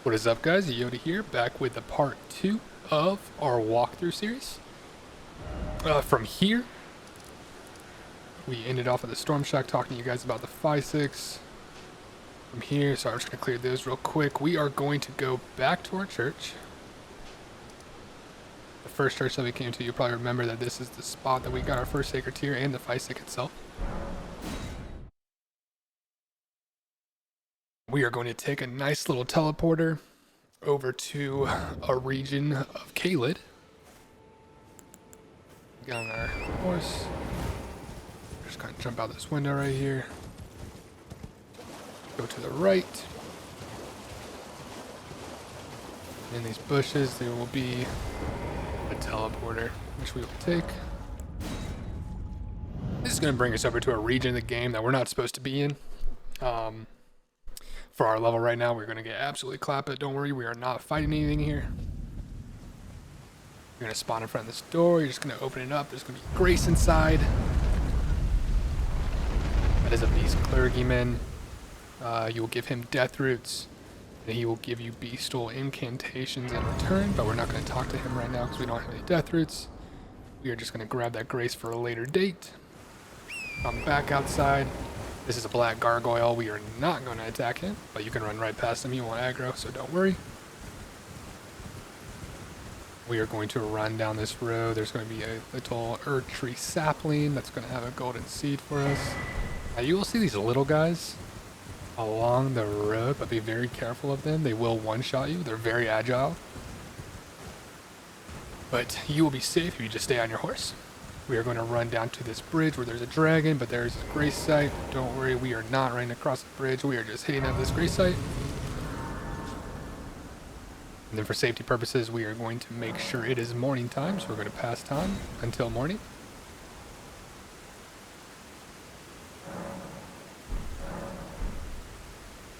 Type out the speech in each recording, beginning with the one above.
What is up, guys? Yoda here, back with the part 2 of our walkthrough series. From here, we ended off at the Storm Shack talking to you guys about the Phi-6. From here, so I'm just going to clear those real quick. We are going to go back to our church. The first church that we came to, you'll probably remember that this is the spot that we got our first Sacred Tier and the Phi-6 itself. We are going to take a nice little teleporter over to a region of Caelid. Get on our horse. Just kind of jump out this window right here. Go to the right. In these bushes, there will be a teleporter, which we will take. This is going to bring us over to a region of the game that we're not supposed to be in. For our level right now, we're going to get absolutely clapped, but don't worry, we are not fighting anything here. You're going to spawn in front of this door, you're just going to open it up, there's going to be Grace inside. That is a beast clergyman. You will give him death roots, and he will give you beastal incantations in return, but we're not going to talk to him right now because we don't have any death roots. We are just going to grab that Grace for a later date. Come back outside. This is a black gargoyle. We are not going to attack him, but you can run right past him. He won't aggro, so don't worry. We are going to run down this road. There's going to be a little Erd tree sapling that's going to have a golden seed for us. Now you will see these little guys along the road, but be very careful of them. They will one-shot you. They're very agile. But you will be safe if you just stay on your horse. We are going to run down to this bridge where there's a dragon, but there's a grace site. Don't worry, we are not running across the bridge. We are just hitting up this grace site. And then for safety purposes, we are going to make sure it is morning time, so we're going to pass time until morning.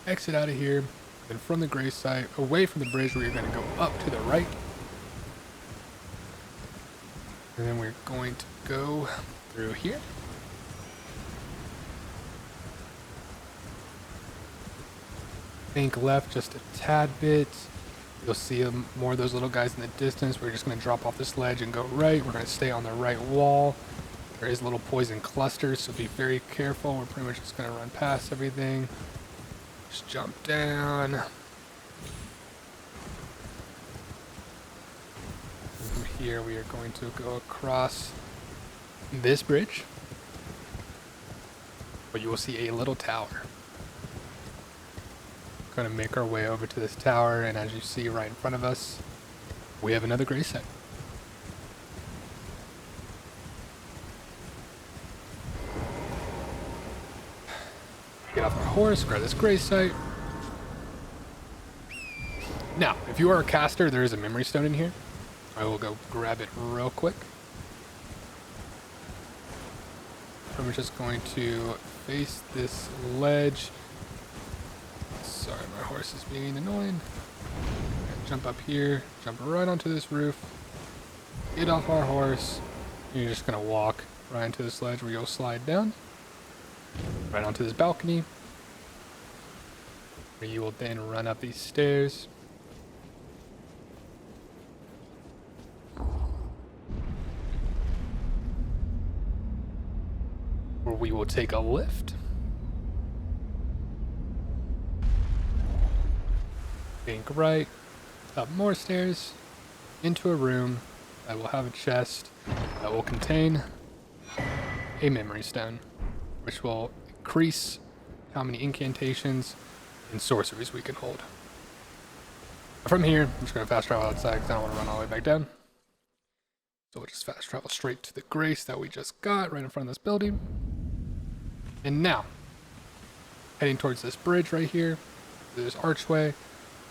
Exit out of here, then from the grace site, away from the bridge, we are going to go up to the right. And then we're going to go through here. Think left just a tad bit. You'll see more of those little guys in the distance. We're just going to drop off this ledge and go right. We're going to stay on the right wall. There is little poison clusters, so be very careful. We're pretty much just going to run past everything. Just jump down. From here, we are going to go across this bridge, where you will see a little tower. Going to make our way over to this tower, and as you see right in front of us, we have another grace site. Get off our horse, grab this grace site. Now, if you are a caster, there is a memory stone in here. I will go grab it real quick. I'm just going to face this ledge. Sorry, my horse is being annoying. Jump up here, jump right onto this roof, get off our horse. You're just going to walk right into this ledge where you'll slide down, right onto this balcony, where you will then run up these stairs. Where we will take a lift. Think right, up more stairs, into a room that will have a chest that will contain a memory stone, which will increase how many incantations and sorceries we can hold. From here, I'm just going to fast travel outside because I don't want to run all the way back down. So we'll just fast travel straight to the grace that we just got right in front of this building. And now, heading towards this bridge right here, this archway,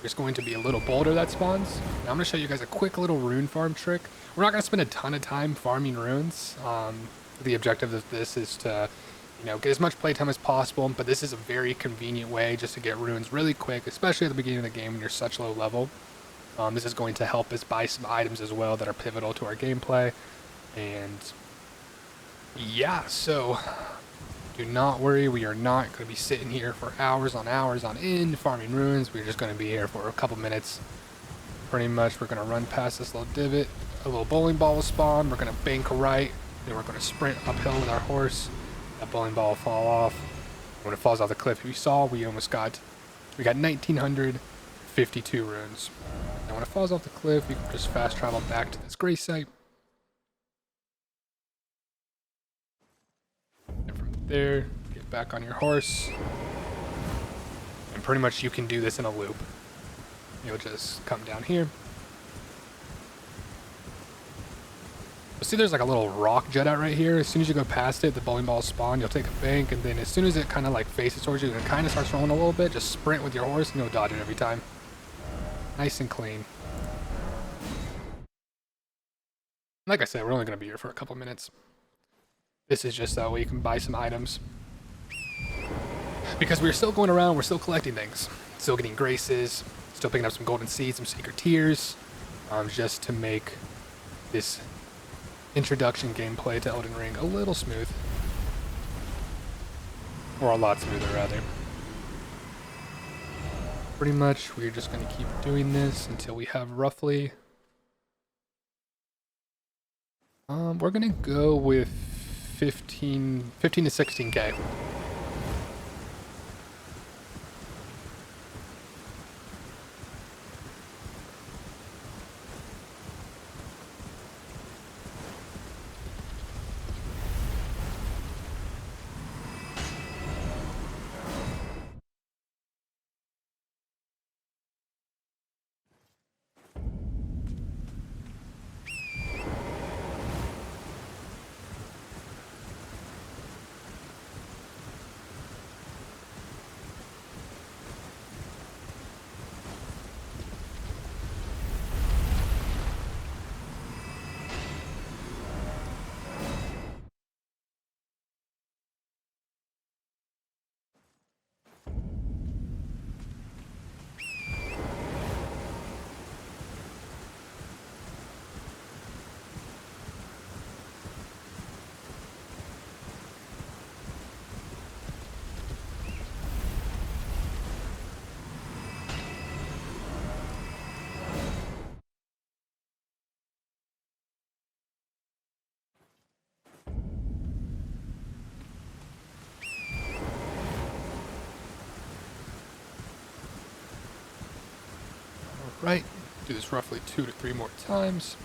there's going to be a little boulder that spawns. Now I'm going to show you guys a quick little rune farm trick. We're not going to spend a ton of time farming runes. The objective of this is to, get as much playtime as possible, but this is a very convenient way just to get runes really quick, especially at the beginning of the game when you're such low level. This is going to help us buy some items as well that are pivotal to our gameplay. And yeah, so Do not worry, we are not going to be sitting here for hours on end farming runes. We're just going to be here for a couple minutes. Pretty much, we're going to run past this little divot. A little bowling ball will spawn. We're going to bank right. Then we're going to sprint uphill with our horse. That bowling ball will fall off. When it falls off the cliff, we saw we got 1,952 runes. And when it falls off the cliff, we can just fast travel back to this gray site. And from there, get back on your horse. And pretty much you can do this in a loop. You'll just come down here. You'll see there's like a little rock jet out right here. As soon as you go past it, the bowling ball spawn, you'll take a bank, and then as soon as it kind of like faces towards you and kind of starts rolling a little bit, just sprint with your horse and you'll dodge it every time. Nice and clean. Like I said, we're only going to be here for a couple minutes. This is just so we can buy some items. Because we're still going around, we're still collecting things. Still getting graces, still picking up some golden seeds, some sacred tears, just to make this introduction gameplay to Elden Ring a little smooth. Or a lot smoother, rather. Pretty much, we're just going to keep doing this until we have roughly... we're going to go with 15 to 16k. Right, do this roughly 2 to 3 more times.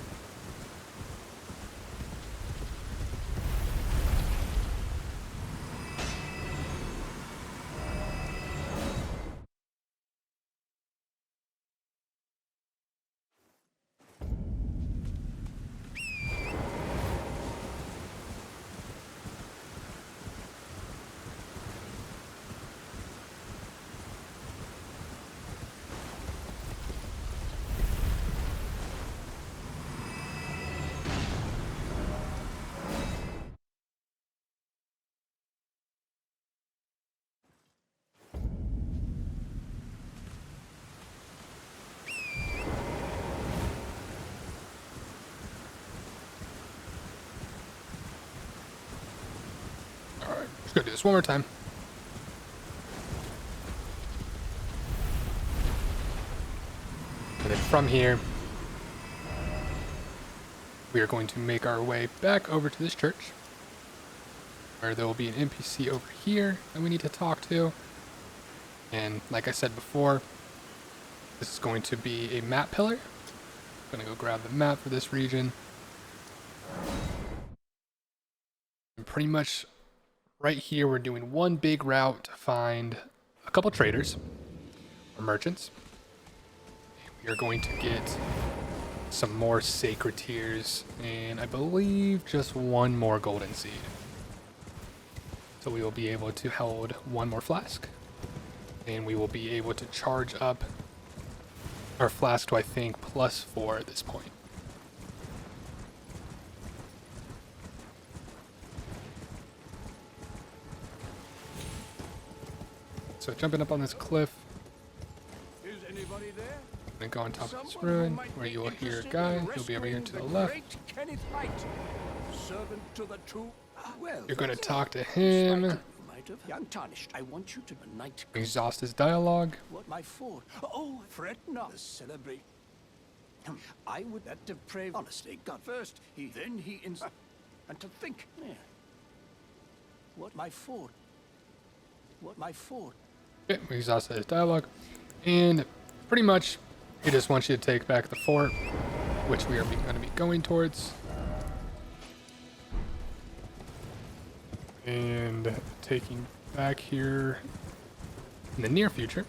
Let's go do this one more time. And then from here, we are going to make our way back over to this church, where there will be an NPC over here that we need to talk to. And like I said before, this is going to be a map pillar. I'm going to go grab the map for this region. And pretty much right here, we're doing one big route to find a couple traders or merchants. We are going to get some more sacred tears and I believe just one more golden seed. So we will be able to hold one more flask and we will be able to charge up our flask to I think +4 at this point. So jumping up on this cliff, Is anybody there? and go on top of this ruin where you will hear a guy. He'll be over here to the left. Servant to the true. Well, You're going to talk to him. bit of young tarnished. I want you to night. Exhaust his dialogue. What my fort? Oh, fret not. The celebrate. I would that depraved. Honestly, God first. Then he and to think. Yeah. What my fort? What my fort? Okay, we exhausted his dialogue, and pretty much he just wants you to take back the fort, which we are going to be going towards. And taking back here in the near future.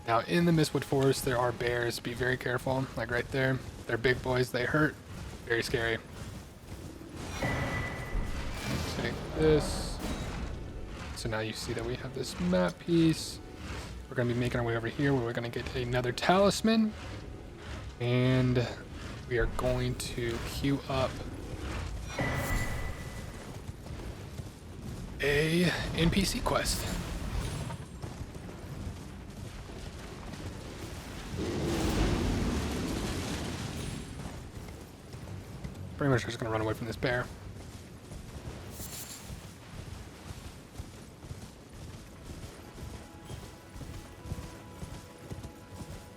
Now in the Mistwood Forest there are bears. Be very careful, like right there. They're big boys, they hurt. Very scary. Take this. So now you see that we have this map piece. We're going to be making our way over here where we're going to get another talisman. And we are going to queue up a NPC quest. Pretty much just going to run away from this bear.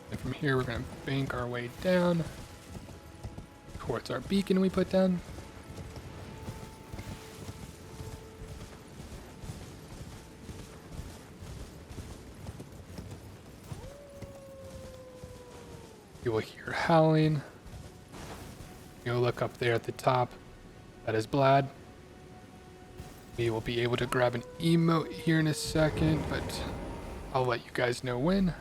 And from here we're going to bank our way down towards our beacon we put down. You will hear howling. You'll look up there at the top. That is Blad. We will be able to grab an emote here in a second, but I'll let you guys know when.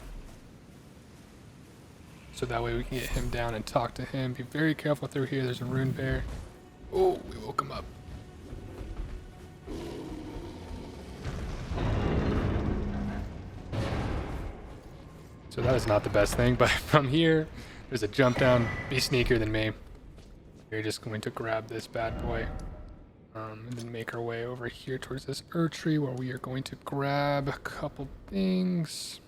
So that way we can get him down and talk to him. Be very careful through here. There's a rune bear. Oh, we woke him up. So that is not the best thing, but from here, there's a jump down. Be sneakier than me. We're just going to grab this bad boy. And then make our way over here towards this tree where we are going to grab a couple things.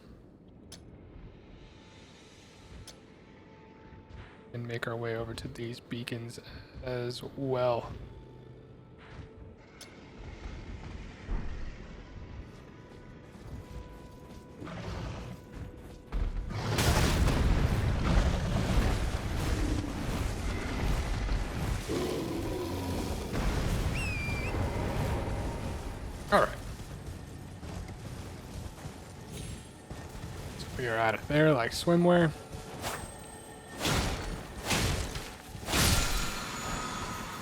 And make our way over to these beacons as well. Alright. So we are out of there like swimwear.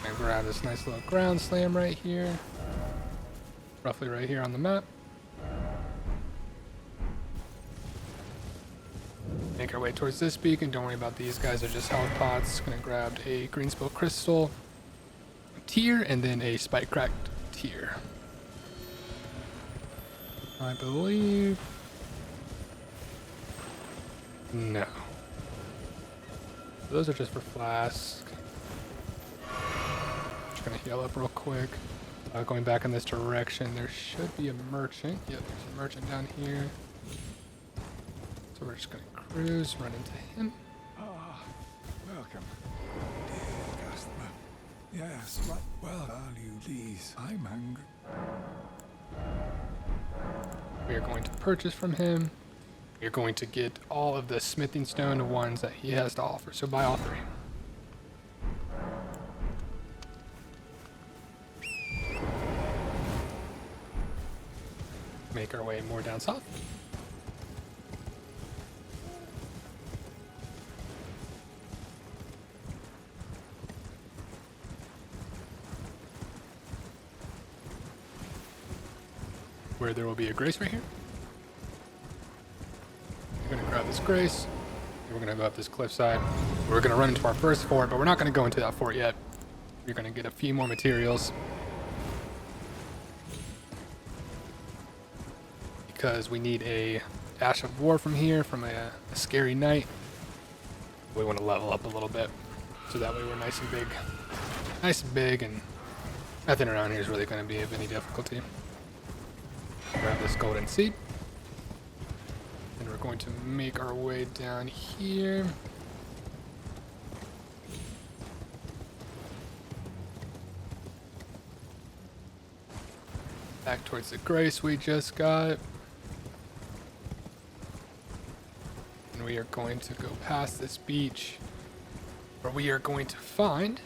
And grab this nice little ground slam right here. Roughly right here on the map. Make our way towards this beacon. Don't worry about these guys, they're just health pots. Gonna grab a greenspill crystal tier and then a spike cracked tier. I believe. No. Those are just for flask. Just gonna heal up real quick. Going back in this direction, there should be a merchant. Yep, there's a merchant down here. So we're just gonna cruise, run into him. Ah, welcome, dear customer. Yes, right. Well, value these. I'm hungry. We are going to purchase from him. You're going to get all of the smithing stone ones that he has to offer. So buy all three. Make our way more down south. Where there will be a grace right here. We're gonna grab this grace. And we're gonna go up this cliffside. We're gonna run into our first fort, but we're not gonna go into that fort yet. We're gonna get a few more materials. Because we need a Ash of War from here, from a scary night. We want to level up a little bit. So that way we're nice and big. Nice and big, and nothing around here is really gonna be of any difficulty. Grab this golden seed. And we're going to make our way down here. Back towards the grace we just got. And we are going to go past this beach where we are going to find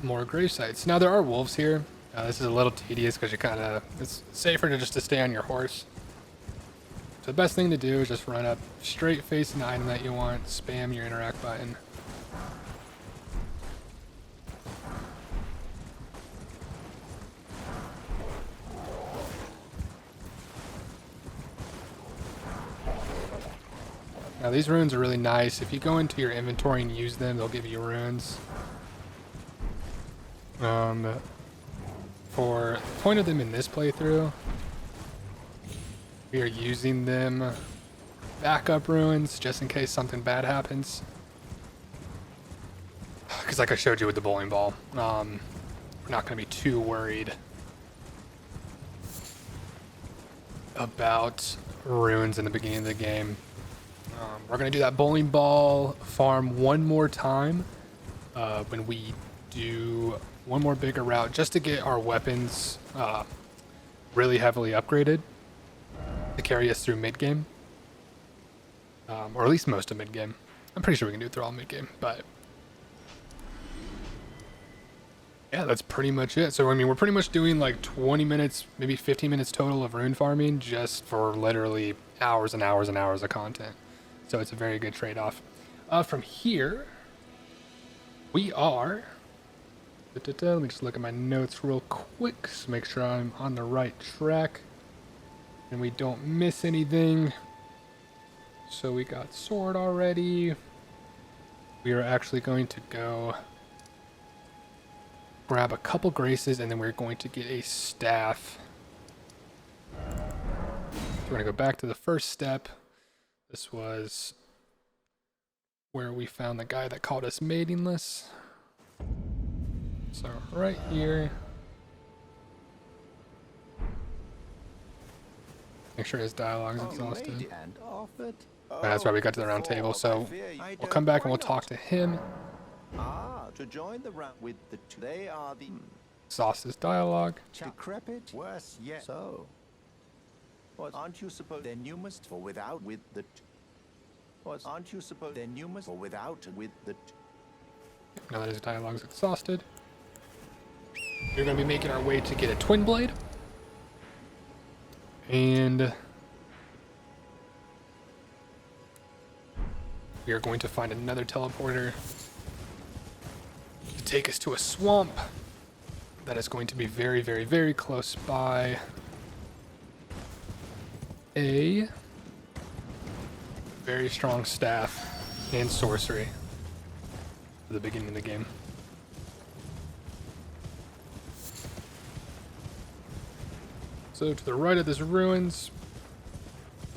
more grave sites. Now there are wolves here. This is a little tedious because it's safer to just to stay on your horse. So the best thing to do is just run up straight facing the item that you want, spam your interact button. Now these runes are really nice. If you go into your inventory and use them, they'll give you runes. For the point of them in this playthrough, we are using them backup runes just in case something bad happens. Because like I showed you with the bowling ball, we're not going to be too worried about runes in the beginning of the game. We're going to do that bowling ball farm one more time when we do one more bigger route just to get our weapons really heavily upgraded to carry us through mid-game. Or at least most of mid-game. I'm pretty sure we can do it through all mid-game, but yeah, that's pretty much it. So, I mean, we're pretty much doing like 20 minutes, maybe 15 minutes total of rune farming just for literally hours and hours and hours of content. So it's a very good trade-off. From here, we are... Let me just look at my notes real quick to make sure I'm on the right track and we don't miss anything. So we got sword already. We are actually going to go grab a couple graces and then we're going to get a staff. So we're going to go back to the first step. This was where we found the guy that called us matingless. So right here, make sure his dialogue is exhausted. That's why we got to the round table. So we'll come back and we'll talk to him. To join the round with the two. They are the Exhaust his dialogue. decrepit. Worse yet. So, what aren't you supposed? Then you must for without with the. What aren't you supposed? Then you must for without with the. Now that his dialogue is exhausted, we're going to be making our way to get a twin blade. And we are going to find another teleporter to take us to a swamp that is going to be very, very, very close by a very strong staff and sorcery for the beginning of the game. So to the right of this ruins,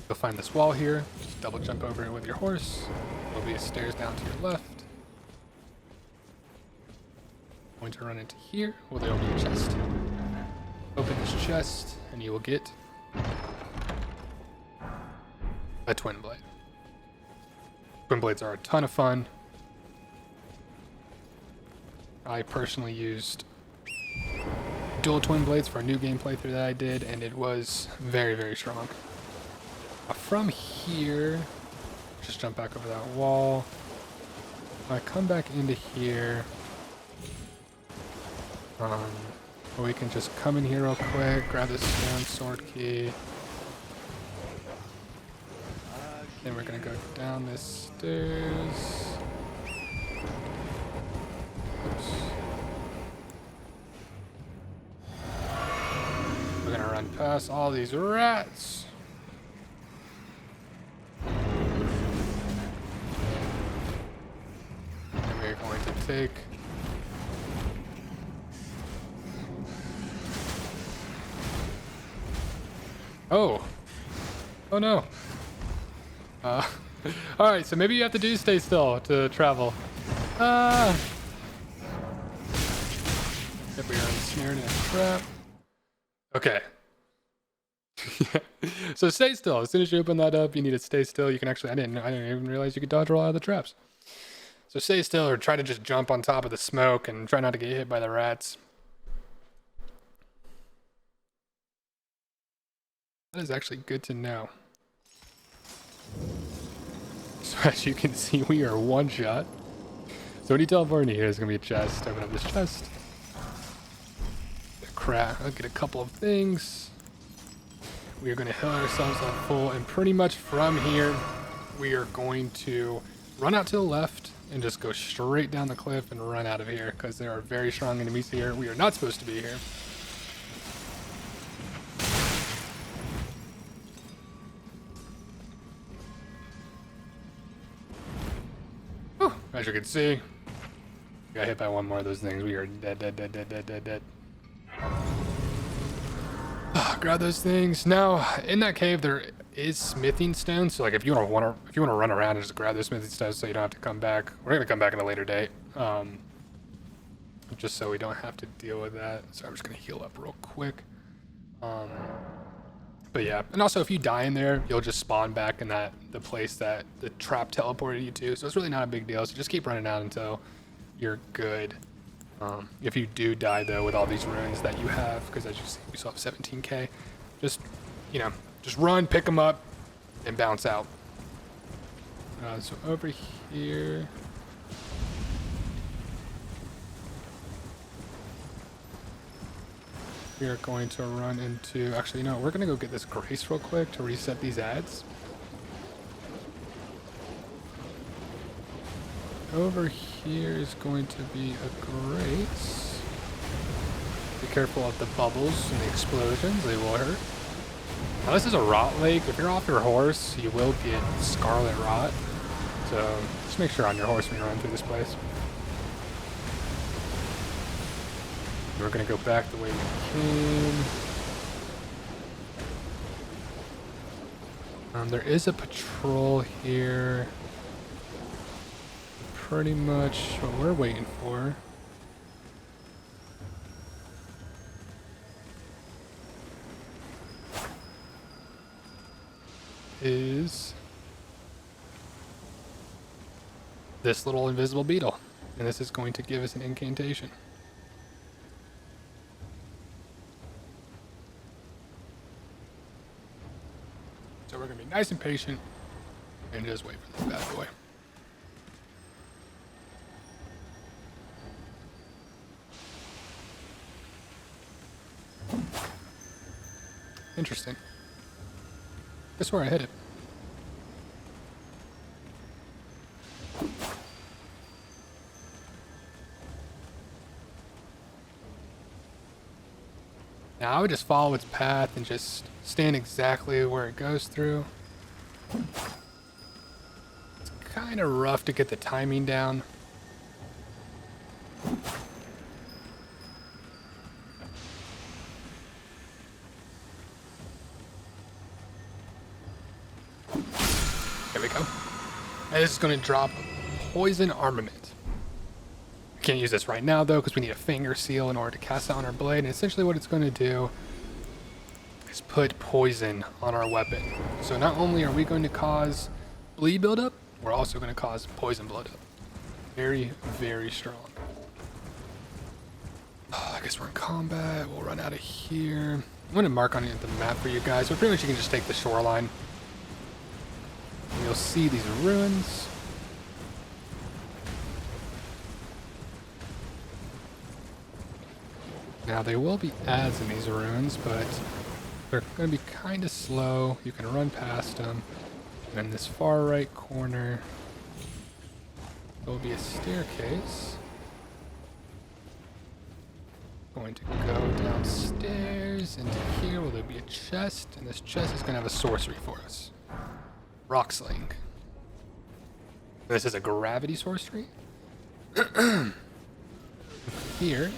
you'll find this wall here. Just double jump over it with your horse. There'll be stairs down to your left. Going to run into here. Well, there'll be a chest. Open this chest, and you will get a twin blade. Twin blades are a ton of fun. I personally used dual twin blades for a new game playthrough that I did, and it was very, very strong. From here, just jump back over that wall. I come back into here. We can just come in here real quick, grab this stone sword key. Then we're gonna go down this stairs. Oops. We're gonna run past all these rats. And we're going to take Oh no. Alright, so maybe you have to do stay still to travel. Yep, we are ensnared in a trap. Okay. So stay still. As soon as you open that up, you need to stay still. You can actually, I didn't even realize you could dodge roll out of the traps. So stay still or try to just jump on top of the smoke and try not to get hit by the rats. That is actually good to know. So as you can see, we are one shot. So when you teleport in here, there's going to be a chest. Open up this chest. I'll get a couple of things. We are going to heal ourselves up full. And pretty much from here, we are going to run out to the left and just go straight down the cliff and run out of here. Because there are very strong enemies here. We are not supposed to be here. As you can see, got hit by one more of those things. We are dead, dead, dead, dead, dead, dead, dead. Grab those things. Now, in that cave, there is smithing stones. So, like, if you want to run around and just grab those smithing stones, so you don't have to come back. We're gonna come back at a later date, just so we don't have to deal with that. So I'm just gonna heal up real quick. But yeah, and also if you die in there, you'll just spawn back in the place that the trap teleported you to. So it's really not a big deal. So just keep running out until you're good. If you do die though with all these runes that you have, because as you see, we still have 17k. Just just run, pick them up, and bounce out. So over here. We are going to run into, actually, no, we're going to go get this grace real quick to reset these ads. Over here is going to be a grace. Be careful of the bubbles and the explosions, they will hurt. Now this is a rot lake. If you're off your horse, you will get scarlet rot. So just make sure on your horse when you run through this place. We're going to go back the way we came. There is a patrol here. Pretty much what we're waiting for. Is this little invisible beetle. And this is going to give us an incantation. So we're going to be nice and patient and just wait for this bad boy. Interesting. Guess where I hit it. Now I would just follow its path and just stand exactly where it goes through. It's kind of rough to get the timing down. There we go. And this is going to drop poison armament. We can't use this right now though because we need a finger seal in order to cast it on our blade. And essentially what it's going to do is put poison on our weapon. So not only are we going to cause bleed buildup, we're also going to cause poison buildup. Very, very strong. I guess we're in combat. We'll run out of here. I'm going to mark on the map for you guys, but pretty much you can just take the shoreline. And you'll see these ruins. Now there will be ads in these ruins, but they're going to be kind of slow. You can run past them. And in this far right corner, there will be a staircase. Going to go downstairs into here where there'll be a chest, and this chest is going to have a sorcery for us. Rock Sling. This is a gravity sorcery. Here,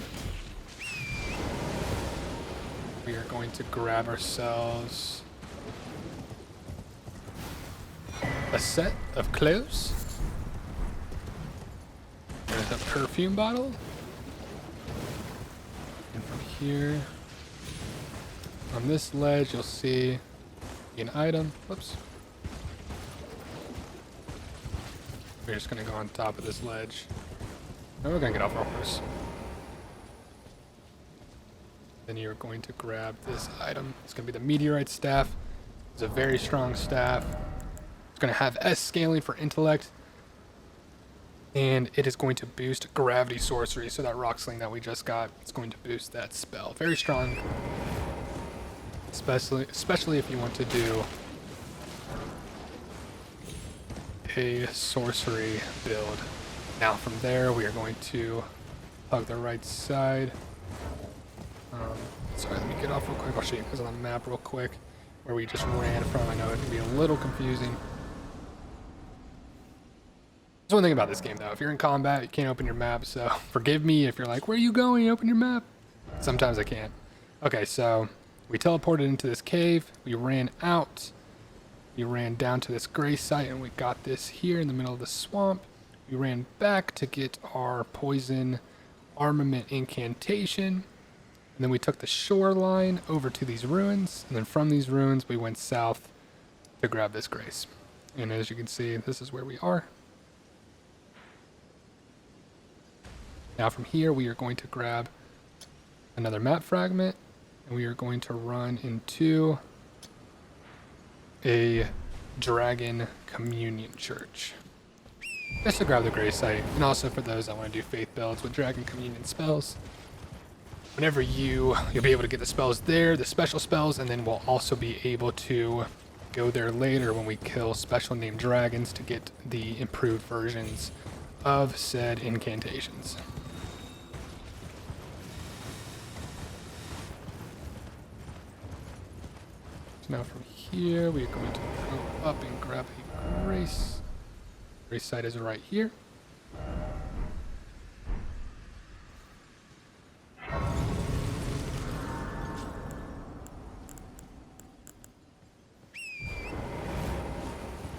we are going to grab ourselves a set of cloves. There's a perfume bottle. And from here, On this ledge, you'll see an item. Whoops. We're just going to go on top of this ledge. And we're going to get off our horse. Then you're going to grab this item. It's going to be the Meteorite Staff. It's a very strong staff. It's going to have S scaling for intellect. And it is going to boost gravity sorcery. So that rock sling that we just got, it's going to boost that spell. Very strong. Especially if you want to do a sorcery build. Now from there, we are going to hug the right side. Sorry, let me get off real quick. I'll show you guys on the map real quick where we just ran from. I know it can be a little confusing. There's one thing about this game, though. If you're in combat, you can't open your map, so forgive me if you're like, where are you going? Open your map. Sometimes I can't. Okay, so we teleported into this cave. We ran out. We ran down to this gray site, and we got this here in the middle of the swamp. We ran back to get our poison armament incantation. And then we took the shoreline over to these ruins. And then from these ruins, we went south to grab this grace. And as you can see, this is where we are. Now from here, we are going to grab another map fragment. And we are going to run into a dragon communion church. Just to grab the gray site. And also for those that want to do faith builds with dragon communion spells. Whenever you'll be able to get the spells there, the special spells, and then we'll also be able to go there later when we kill special named dragons to get the improved versions of said incantations. So now from here, we are going to go up and grab a grace. Grace site is right here.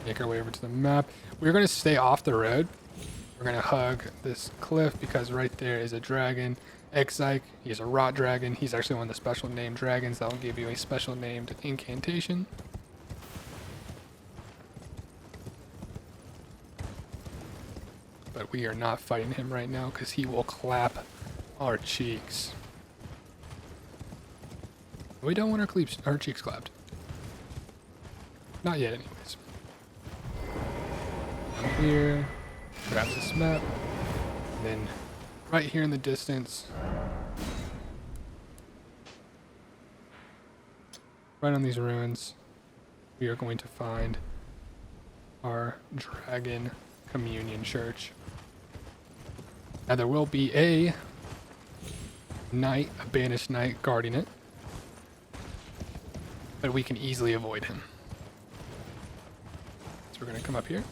Make our way over to the map. We're going to stay off the road. We're going to hug this cliff because right there is a dragon. Exike, he's a rot dragon. He's actually one of the special named dragons that will give you a special named incantation. But we are not fighting him right now because he will clap our cheeks. We don't want our cheeks clapped. Not yet, anyways. Come here, grab this map, and then right here in the distance, right on these ruins, we are going to find our dragon communion church. Now there will be a knight, a banished knight, guarding it, but we can easily avoid him. So we're going to come up here.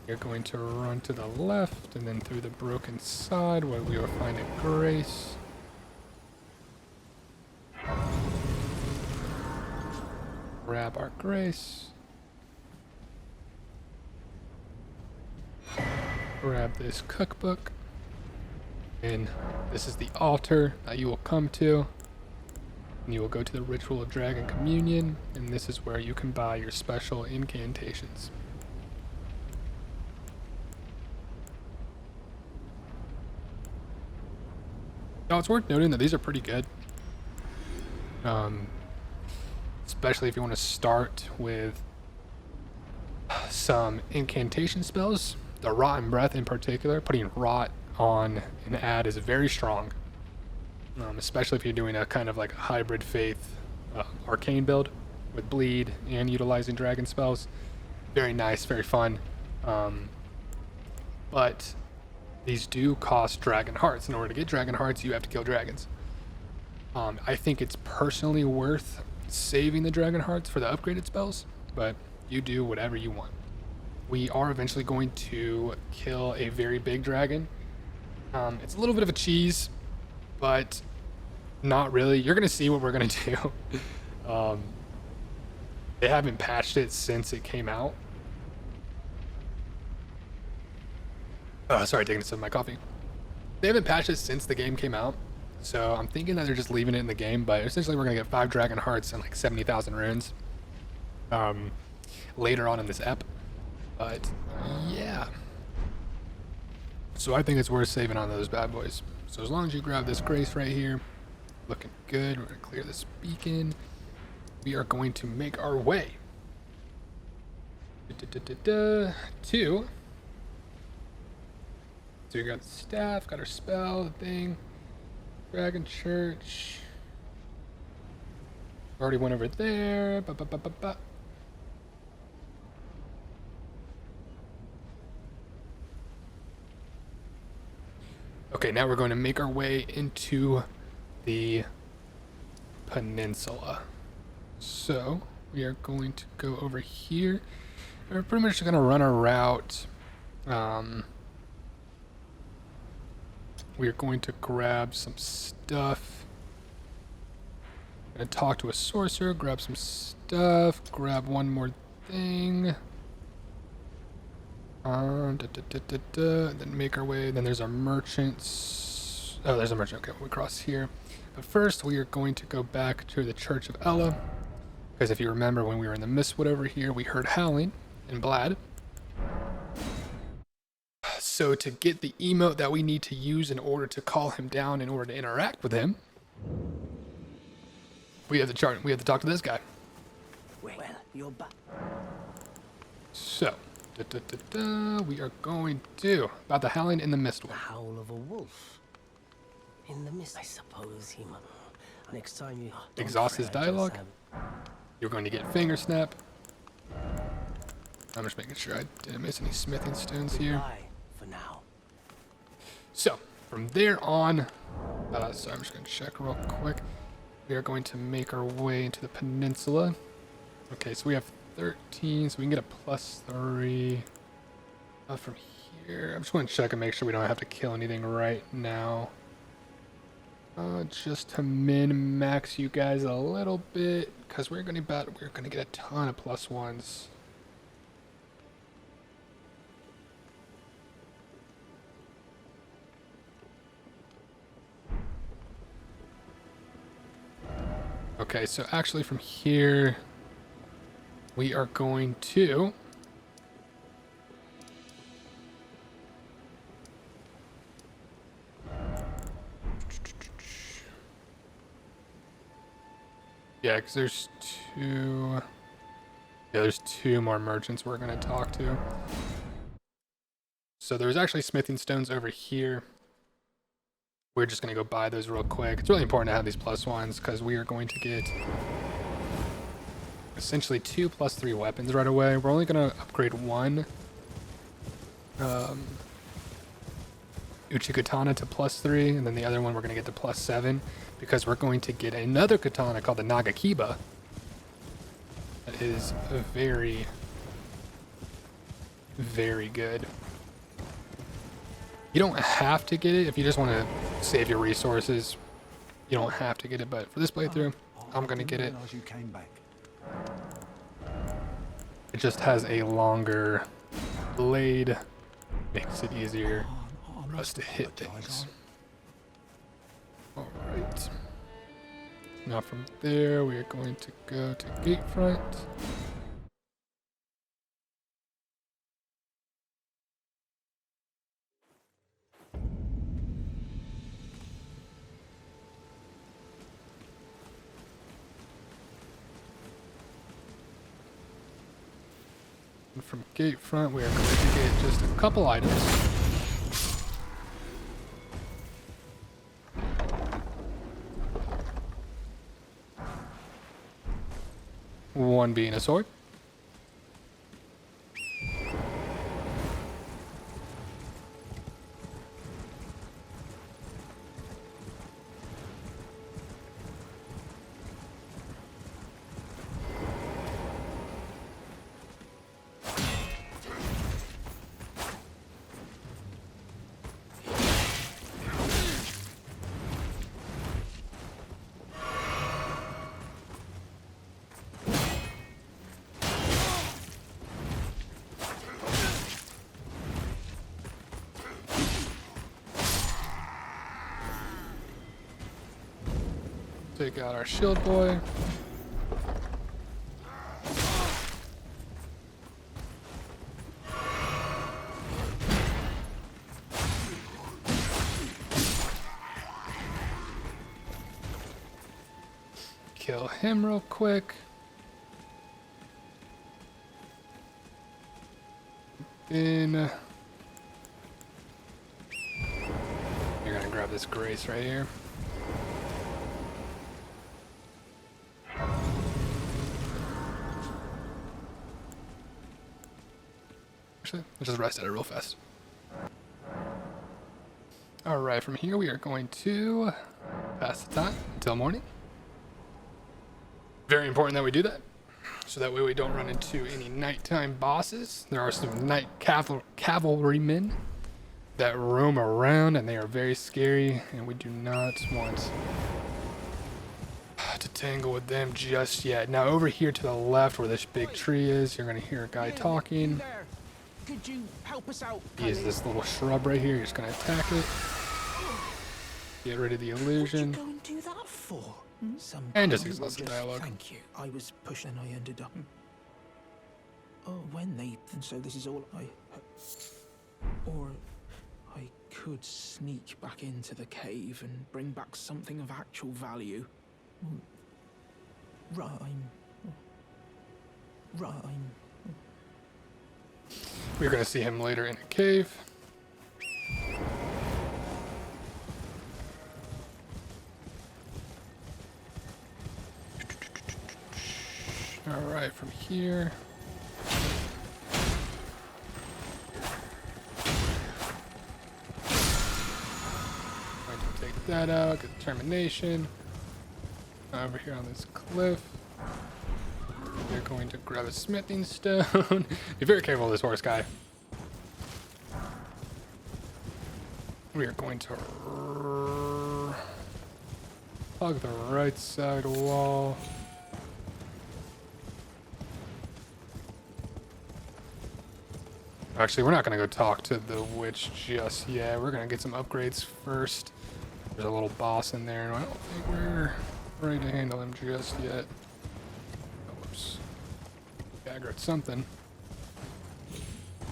You're going to run to the left and then through the broken side where we will find a grace. Grab our grace. Grab this cookbook. And this is the altar that you will come to. And you will go to the Ritual of Dragon Communion. And this is where you can buy your special incantations. Now it's worth noting that these are pretty good. Especially if you want to start with some incantation spells. The Rotten Breath in particular, putting Rot on an ad is very strong. Especially if you're doing a kind of like a hybrid faith arcane build with bleed and utilizing dragon spells. Very nice, very fun. But these do cost dragon hearts. In order to get dragon hearts, you have to kill dragons. I think it's personally worth saving the dragon hearts for the upgraded spells, but you do whatever you want. We are eventually going to kill a very big dragon. It's a little bit of a cheese, but not really. You're going to see what we're going to do. They haven't patched it since it came out. Sorry, taking a sip of my coffee. They haven't patched it since the game came out, So I'm thinking that they're just leaving it in the game, but essentially we're going to get 5 dragon hearts and like 70,000 runes later on in this ep. But yeah. So I think it's worth saving on those bad boys. So as long as you grab this grace right here, looking good. We're going to clear this beacon. We are going to make our way to... So we got the staff, got our spell, the thing. Dragon Church. Already went over there. Okay, now we're going to make our way into the peninsula. So we are going to go over here. We're pretty much going to run our route. We are going to grab some stuff. Gonna talk to a sorcerer, grab some stuff, grab one more thing. Then make our way. Then there's our merchants. Oh, there's a merchant. Okay, we cross here. But first, we are going to go back to the Church of Ella. Because if you remember, when we were in the Mistwood over here, we heard howling in Blad. So to get the emote that we need to use in order to call him down, in order to interact with him, we have to talk to this guy. Well, you're back. So, we are going to about the howling in the Mistwood. The howl of a wolf. In the mist, I suppose he might. Next time you Exhaust his dialogue. You're going to get finger snap. I'm just making sure I didn't miss any smithing stones here. For now. So, from there on, sorry, I'm just going to check real quick. We are going to make our way into the peninsula. Okay, so we have 13, so we can get a +3 from here. I'm just going to check and make sure we don't have to kill anything right now. Just to min-max you guys a little bit, because we're going to get a ton of +1s. Okay, so actually from here, we are going to... Yeah, because there's two... Yeah, there's 2 more merchants we're going to talk to. So there's actually smithing stones over here. We're just going to go buy those real quick. It's really important to have these +1s because we are going to get essentially 2 +3 weapons right away. We're only going to upgrade one Uchi Katana to +3, and then the other one we're going to get to +7 because we're going to get another katana called the Nagakiba. That is very, very good. You don't have to get it if you just want to save your resources. You don't have to get it, but for this playthrough, I'm going to get it. It just has a longer blade, makes it easier for us to hit things. Alright. Now from there, we are going to go to Gatefront. And from Gatefront, we are going to get just a couple items. One being a sword. take out our shield boy. Kill him real quick. Then you're gonna grab this grace right here. Actually, let's just rest at it real fast. Alright, from here we are going to pass the time until morning. Very important that we do that, so that way we don't run into any nighttime bosses. There are some night cavalrymen that roam around, and they are very scary, and we do not want to tangle with them just yet. Now over here to the left where this big tree is, you're going to hear a guy talking. Could you help us out? He is this little shrub right here. You're just going to attack it. Get rid of the illusion. What'd you go and do that for? Some And just exhaust the dialogue. Thank you. I was pushed and I ended up. Oh, when they. So this is all I. Or I could sneak back into the cave and bring back something of actual value. Rhyme. We're going to see him later in a cave. Alright, from here. Going to take that out, get determination. Over here on this cliff. We're going to grab a smithing stone. Be very careful of this horse guy. We are going to hug the right side wall. Actually, we're not going to go talk to the witch just yet. We're going to get some upgrades first. There's a little boss in there, and I don't think we're ready to handle him just yet. Oh, whoops. Aggroed something.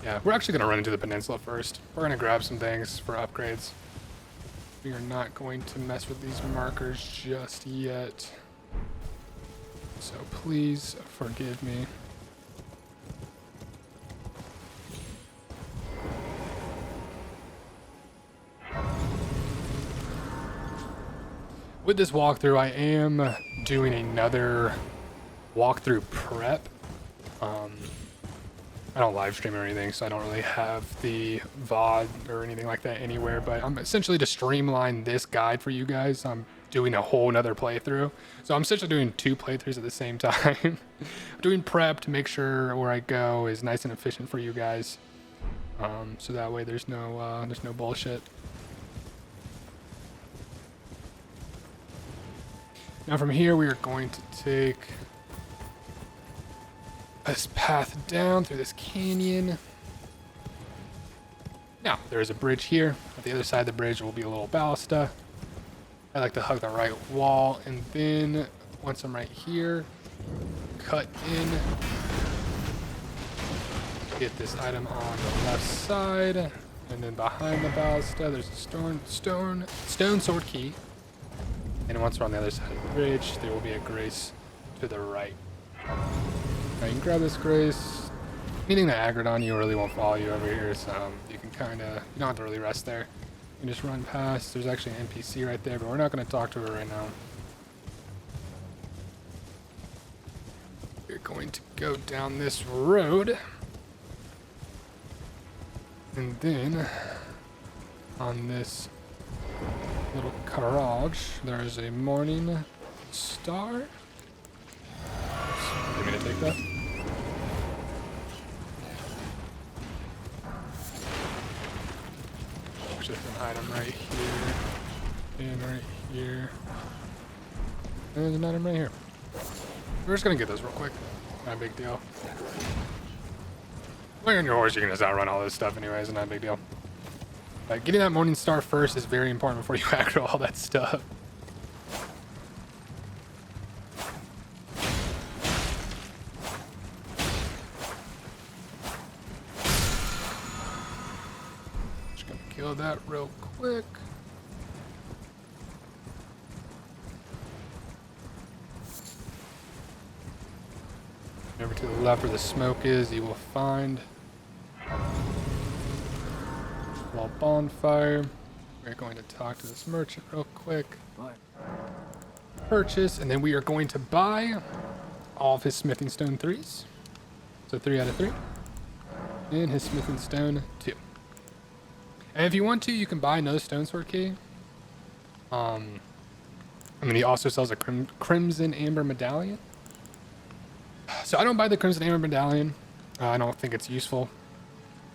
Yeah, we're actually going to run into the peninsula first. We're going to grab some things for upgrades. We are not going to mess with these markers just yet. So please forgive me. With this walkthrough, I am doing another walkthrough prep. I don't live stream or anything, so I don't really have the VOD or anything like that anywhere, but I'm essentially to streamline this guide for you guys. I'm doing a whole nother playthrough. So I'm essentially doing 2 playthroughs at the same time. I'm doing prep to make sure where I go is nice and efficient for you guys. So that way there's no bullshit. Now from here we are going to take this path down through this canyon. Now there is a bridge here. At the other side of the bridge will be a little ballista. I like to hug the right wall, and then once I'm right here, cut in. Get this item on the left side, and then behind the ballista there's a stone sword key. And once we're on the other side of the bridge, there will be a grace to the right. Now you can grab this grace. Anything that aggroed on you really won't follow you over here, so you can kind of, you don't have to really rest there. You can just run past. There's actually an NPC right there, but we're not going to talk to her right now. We're going to go down this road. And then on this little garage, there is a morning star. Oops, give me to take that. There's an item right here, and right here, and there's an item right here. We're just gonna get those real quick. Not a big deal. When you're on your horse, you can just outrun all this stuff anyways, not a big deal. Getting that morning star first is very important before you aggro all that stuff. refill that real quick. Over to the left where the smoke is, you will find a small bonfire. We're going to talk to this merchant real quick. Purchase, and then we are going to buy all of his smithing stone 3s. So 3 out of 3. And his smithing stone 2. And if you want to, you can buy another stone sword key. I mean, he also sells a crimson amber medallion. So I don't buy the crimson amber medallion. I don't think it's useful.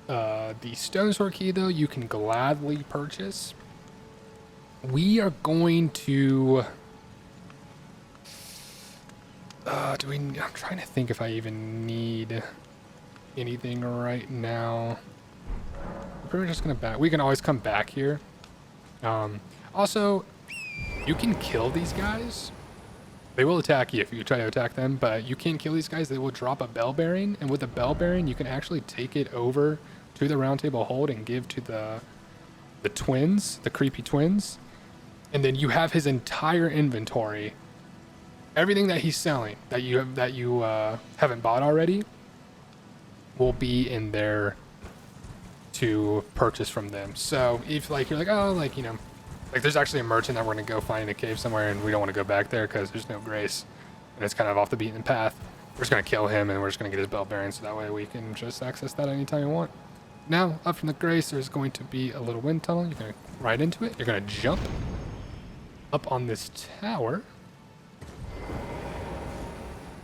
The stone sword key, though, you can gladly purchase. We are going to... I'm trying to think if I even need anything right now. We're pretty much just going to we can always come back here. Also, you can kill these guys. They will attack you if you try to attack them, but you can't kill these guys. They will drop a bell bearing, and with a bell bearing, you can actually take it over to the round table hold and give to the twins, the creepy twins, and then you have his entire inventory. Everything that he's selling that you haven't bought already will be in there to purchase from them. So if like you're like, oh, like, you know, like there's actually a merchant that we're gonna go find in a cave somewhere, and we don't want to go back there because there's no grace and it's kind of off the beaten path. We're just gonna kill him and we're just gonna get his bell bearing, so that way we can just access that anytime you want. Now up from the grace, there's going to be a little wind tunnel. You're gonna ride into it. You're gonna jump up on this tower.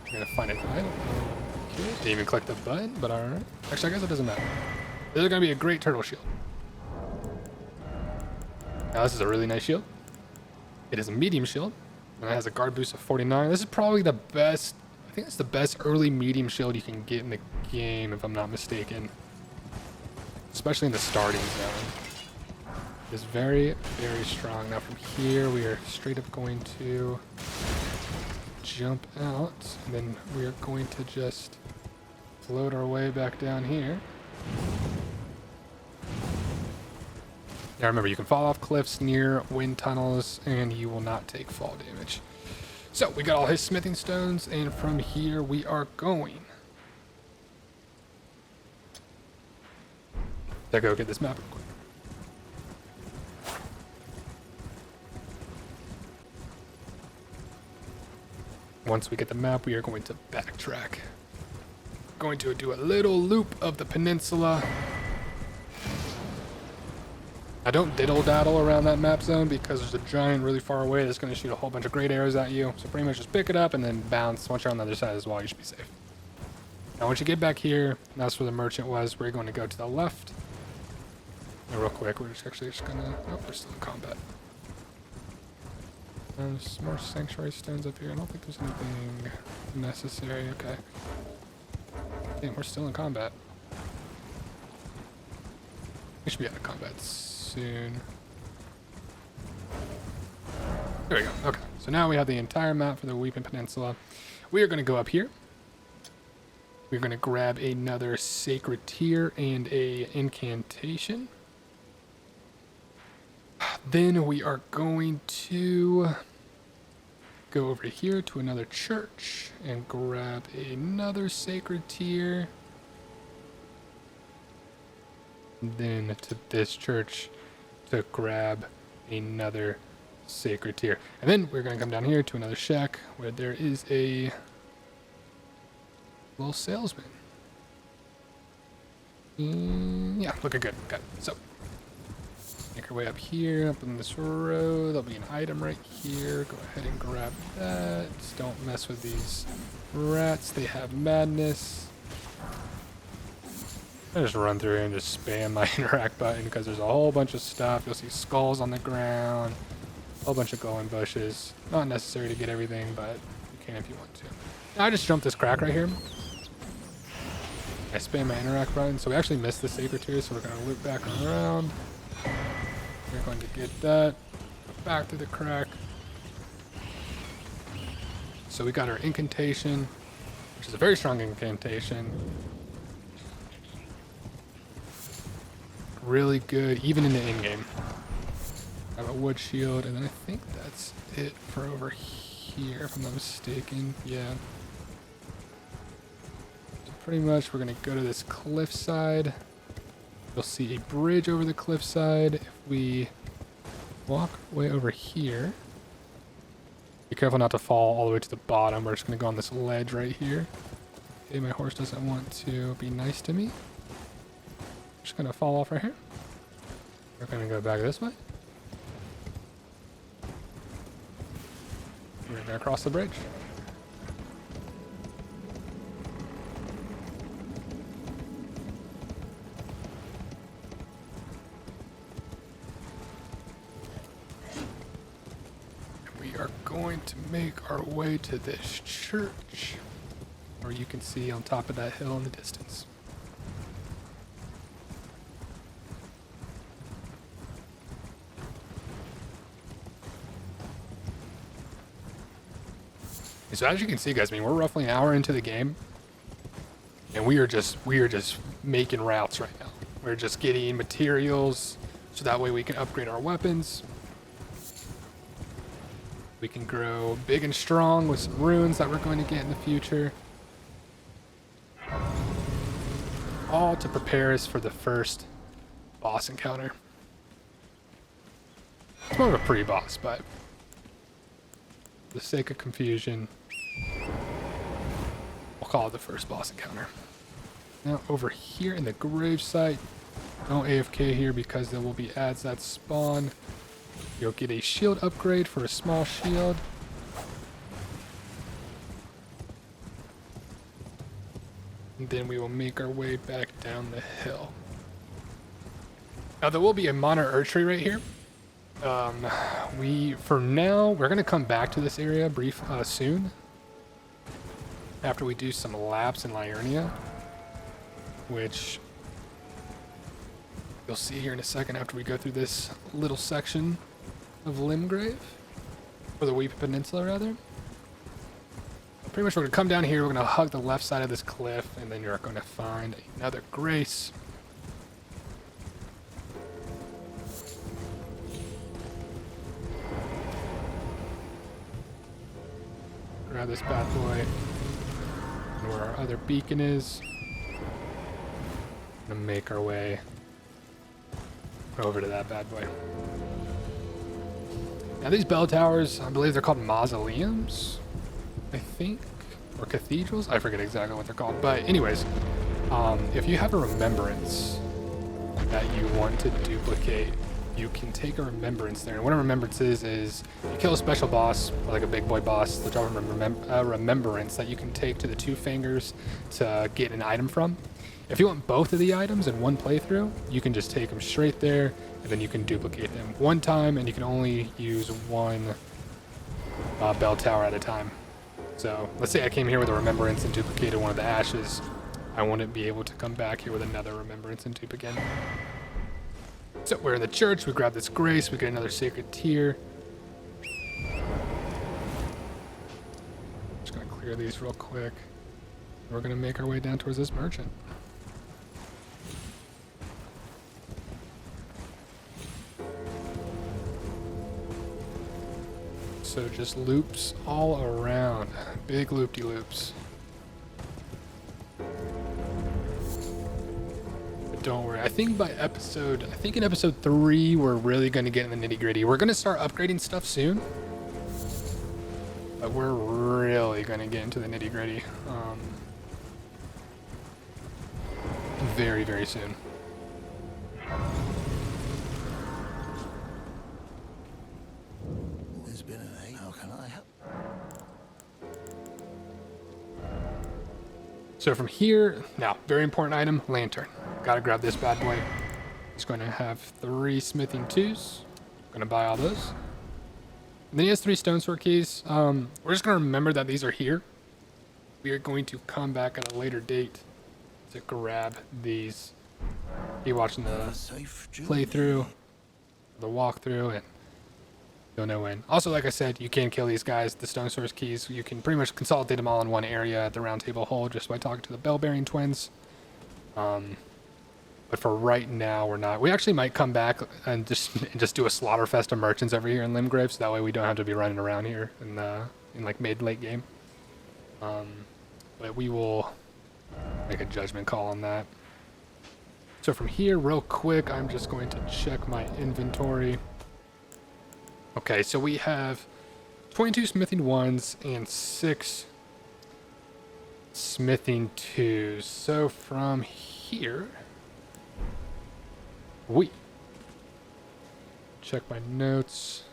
You're gonna find an item. Okay. Didn't even click the button, but alright. Actually, I guess it doesn't matter. This is gonna be a great turtle shield. Now this is a really nice shield. It is a medium shield, and it has a guard boost of 49. This is probably the best, I think it's the best early medium shield you can get in the game, if I'm not mistaken. Especially in the starting zone. It's very, very strong. Now from here, we are straight up going to jump out, and then we are going to just float our way back down here. Now remember, you can fall off cliffs near wind tunnels, and you will not take fall damage. So we got all his smithing stones, and from here we are going to go get this map real quick. Once we get the map, we are going to backtrack. Going to do a little loop of the peninsula. I don't diddle-daddle around that map zone because there's a giant really far away that's going to shoot a whole bunch of great arrows at you. So pretty much just pick it up and then bounce. Once you're on the other side as well, you should be safe. Now once you get back here, that's where the merchant was. We're going to go to the left. And real quick, we're just actually just going to... Oh, we're still in combat. There's some more sanctuary stones up here. I don't think there's anything necessary. Okay. Damn, we're still in combat. We should be out of combat soon. There we go. Okay. So now we have the entire map for the Weeping Peninsula. We are going to go up here. We're going to grab another sacred tier and a incantation. Then we are going to go over here to another church and grab another sacred tier. And then to this church to grab another sacred tier. And then we're going to come down here to another shack where there is a little salesman. Yeah, looking good. Okay, so make our way up here, up in this row. There'll be an item right here. Go ahead and grab that. Just don't mess with these rats. They have madness. I just run through and just spam my interact button because there's a whole bunch of stuff. You'll see skulls on the ground, a whole bunch of glowing bushes. Not necessary to get everything, but you can if you want to. Now I just jumped this crack right here. I spam my interact button, so we actually missed the sacred tier, so we're going to loop back around. We're going to get that, go back through the crack. So we got our incantation, which is a very strong incantation. really good, even in the in-game. I have a wood shield, and then I think that's it for over here, if I'm not mistaken. Yeah. So pretty much we're going to go to this cliffside. You'll see a bridge over the cliffside. If we walk way over here, be careful not to fall all the way to the bottom. We're just going to go on this ledge right here. Okay, my horse doesn't want to be nice to me. Just going to fall off right here. We're going to go back this way. We're going to cross the bridge. We are going to make our way to this church, or you can see on top of that hill in the distance. So as you can see, guys, I mean, we're roughly an hour into the game, and we are just making routes right now. We're just getting materials, so that way we can upgrade our weapons. We can grow big and strong with some runes that we're going to get in the future. All to prepare us for the first boss encounter. It's more of a pre-boss, but for the sake of confusion, we'll call it the first boss encounter. Now over here in the grave site, don't AFK here because there will be ads that spawn. You'll get a shield upgrade for a small shield. And then we will make our way back down the hill. Now there will be a minor archery right here. For now, we're going to come back to this area soon. After we do some laps in Liurnia, which you'll see here in a second after we go through this little section of Limgrave, or the Weep Peninsula rather. Pretty much we're going to come down here, we're going to hug the left side of this cliff, and then you're going to find another grace. Grab this bad boy. And where our other beacon is. Gonna make our way over to that bad boy. Now these bell towers, I believe they're called mausoleums, I think, or cathedrals. I forget exactly what they're called. But anyways, if you have a remembrance that you want to duplicate, you can take a remembrance there. And what a remembrance is you kill a special boss, or like a big boy boss, they'll drop a remembrance that you can take to the two fingers to get an item from. If you want both of the items in one playthrough, you can just take them straight there, and then you can duplicate them one time, and you can only use one bell tower at a time. So let's say I came here with a remembrance and duplicated one of the ashes. I wouldn't be able to come back here with another remembrance and dupe again. So we're in the church, we grab this grace, we get another sacred tear. Just gonna clear these real quick. We're gonna make our way down towards this merchant. So just loops all around, big loop-de-loops. Don't worry. I think in episode 3, we're really going to get in the nitty gritty. We're going to start upgrading stuff soon, but we're really going to get into the nitty gritty very, very soon. There's been an eight. How can I help? So from here, now, very important item, lantern. Gotta grab this bad boy. He's going to have 3 smithing 2s. Gonna buy all those. And then he has 3 stone sword keys. We're just gonna remember that these are here. We are going to come back at a later date to grab these. Be watching the playthrough, the walkthrough, and you'll know when. Also, like I said, you can kill these guys. The stone sword keys, you can pretty much consolidate them all in one area at the round table hole just by talking to the bell-bearing twins. But But for right now, we're not. We actually might come back and just do a slaughterfest of merchants over here in Limgrave, so that way we don't have to be running around here in like mid-late game. But we will make a judgment call on that. So from here, real quick, I'm just going to check my inventory. Okay, so we have 22 smithing 1s and 6 smithing 2s. So from here, we check my notes.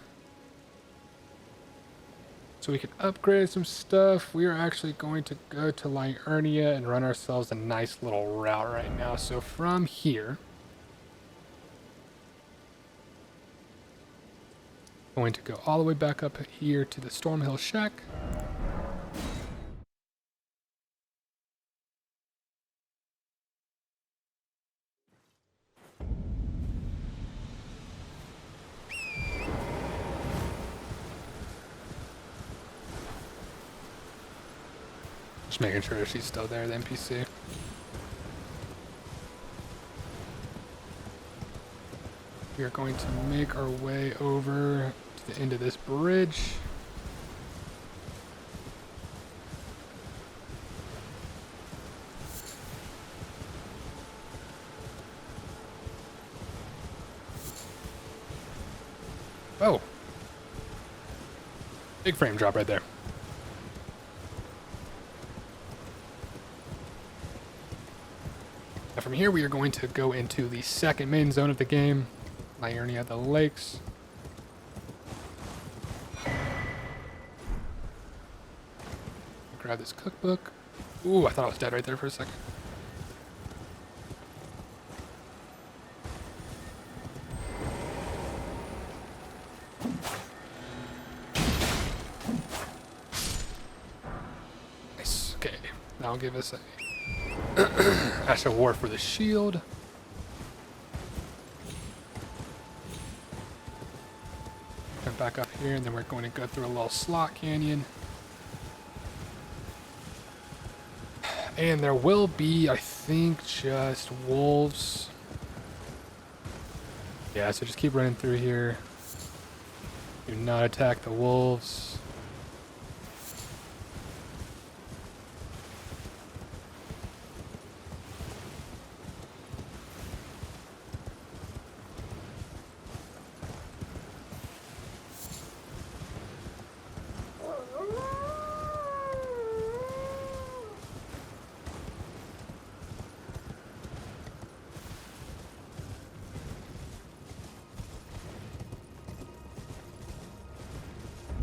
So we can upgrade some stuff. We are actually going to go to Liurnia and run ourselves a nice little route right now. So from here, going to go all the way back up here to the Stormhill Shack. Just making sure she's still there, the NPC. We are going to make our way over to the end of this bridge. Oh! Big frame drop right there. From here, we are going to go into the second main zone of the game, Liurnia, the lakes. Grab this cookbook. Ooh, I thought I was dead right there for a second. Nice. Okay, that'll give us a Ash of War for the shield. Come back up here, and then we're going to go through a little slot canyon. And there will be, I think, just wolves. Yeah, so just keep running through here. Do not attack the wolves.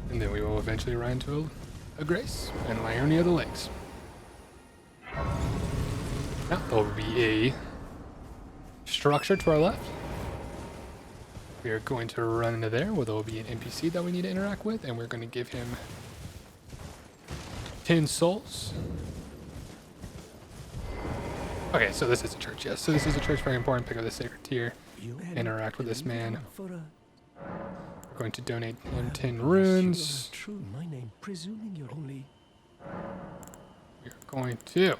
And then we will eventually run into a Grace and Liurnia of the Lakes. Now there will be a structure to our left. We are going to run into there where there will be an NPC that we need to interact with, and we're going to give him 10 souls. Okay, so this is a church, yes. So this is a church, very important. Pick up the sacred tier, interact with this man. We're going to donate him 10 runes. True, my name, presuming you're only. We're going to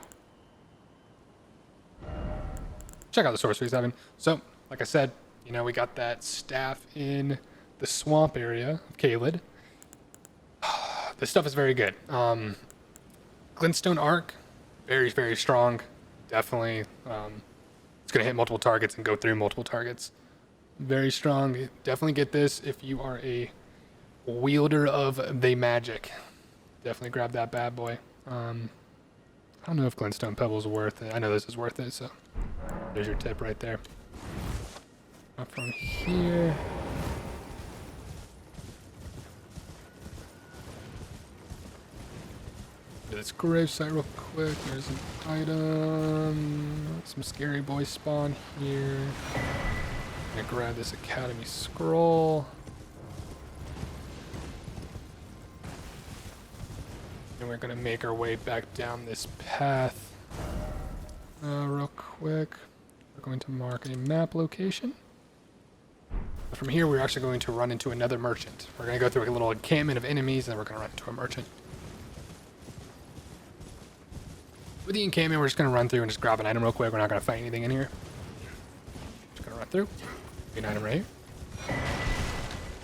check out the sorceries heaven. So, like I said, you know, we got that staff in the swamp area of Caelid. This stuff is very good. Glintstone Arc, very, very strong. Definitely, it's going to hit multiple targets and go through multiple targets. Very strong. Definitely get this if you are a wielder of the magic. Definitely grab that bad boy. I don't know if Glintstone Pebble is worth it. I know this is worth it, so there's your tip right there. Up from here. Do this grave site real quick. There's an item. Some scary boys spawn here. I'm gonna grab this Academy scroll. And we're gonna make our way back down this path. Real quick. We're going to mark a map location. From here, we're actually going to run into another merchant. We're going to go through a little encampment of enemies, and then we're going to run into a merchant. With the encampment, we're just going to run through and just grab an item real quick. We're not going to fight anything in here. Run through. Get an item right here.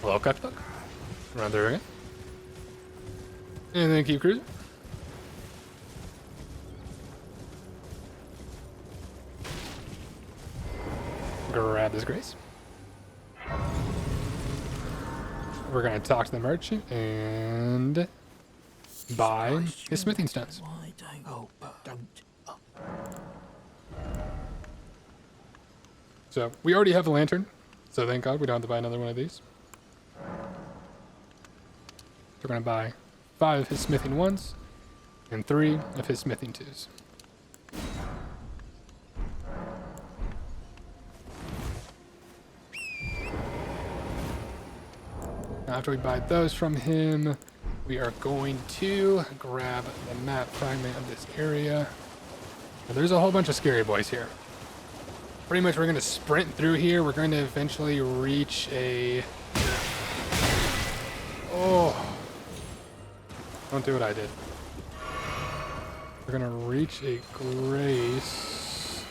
Hello, Cutbuck. Run through again. And then keep cruising. Grab this grace. We're going to talk to the merchant and buy his smithing stones. So we already have a lantern, so thank God we don't have to buy another one of these. We're going to buy 5 of his smithing 1s and 3 of his smithing 2s. After we buy those from him, we are going to grab the map fragment of this area. Now, there's a whole bunch of scary boys here. Pretty much we're going to sprint through here. We're going to eventually reach a... Oh. Don't do what I did. We're going to reach a grace.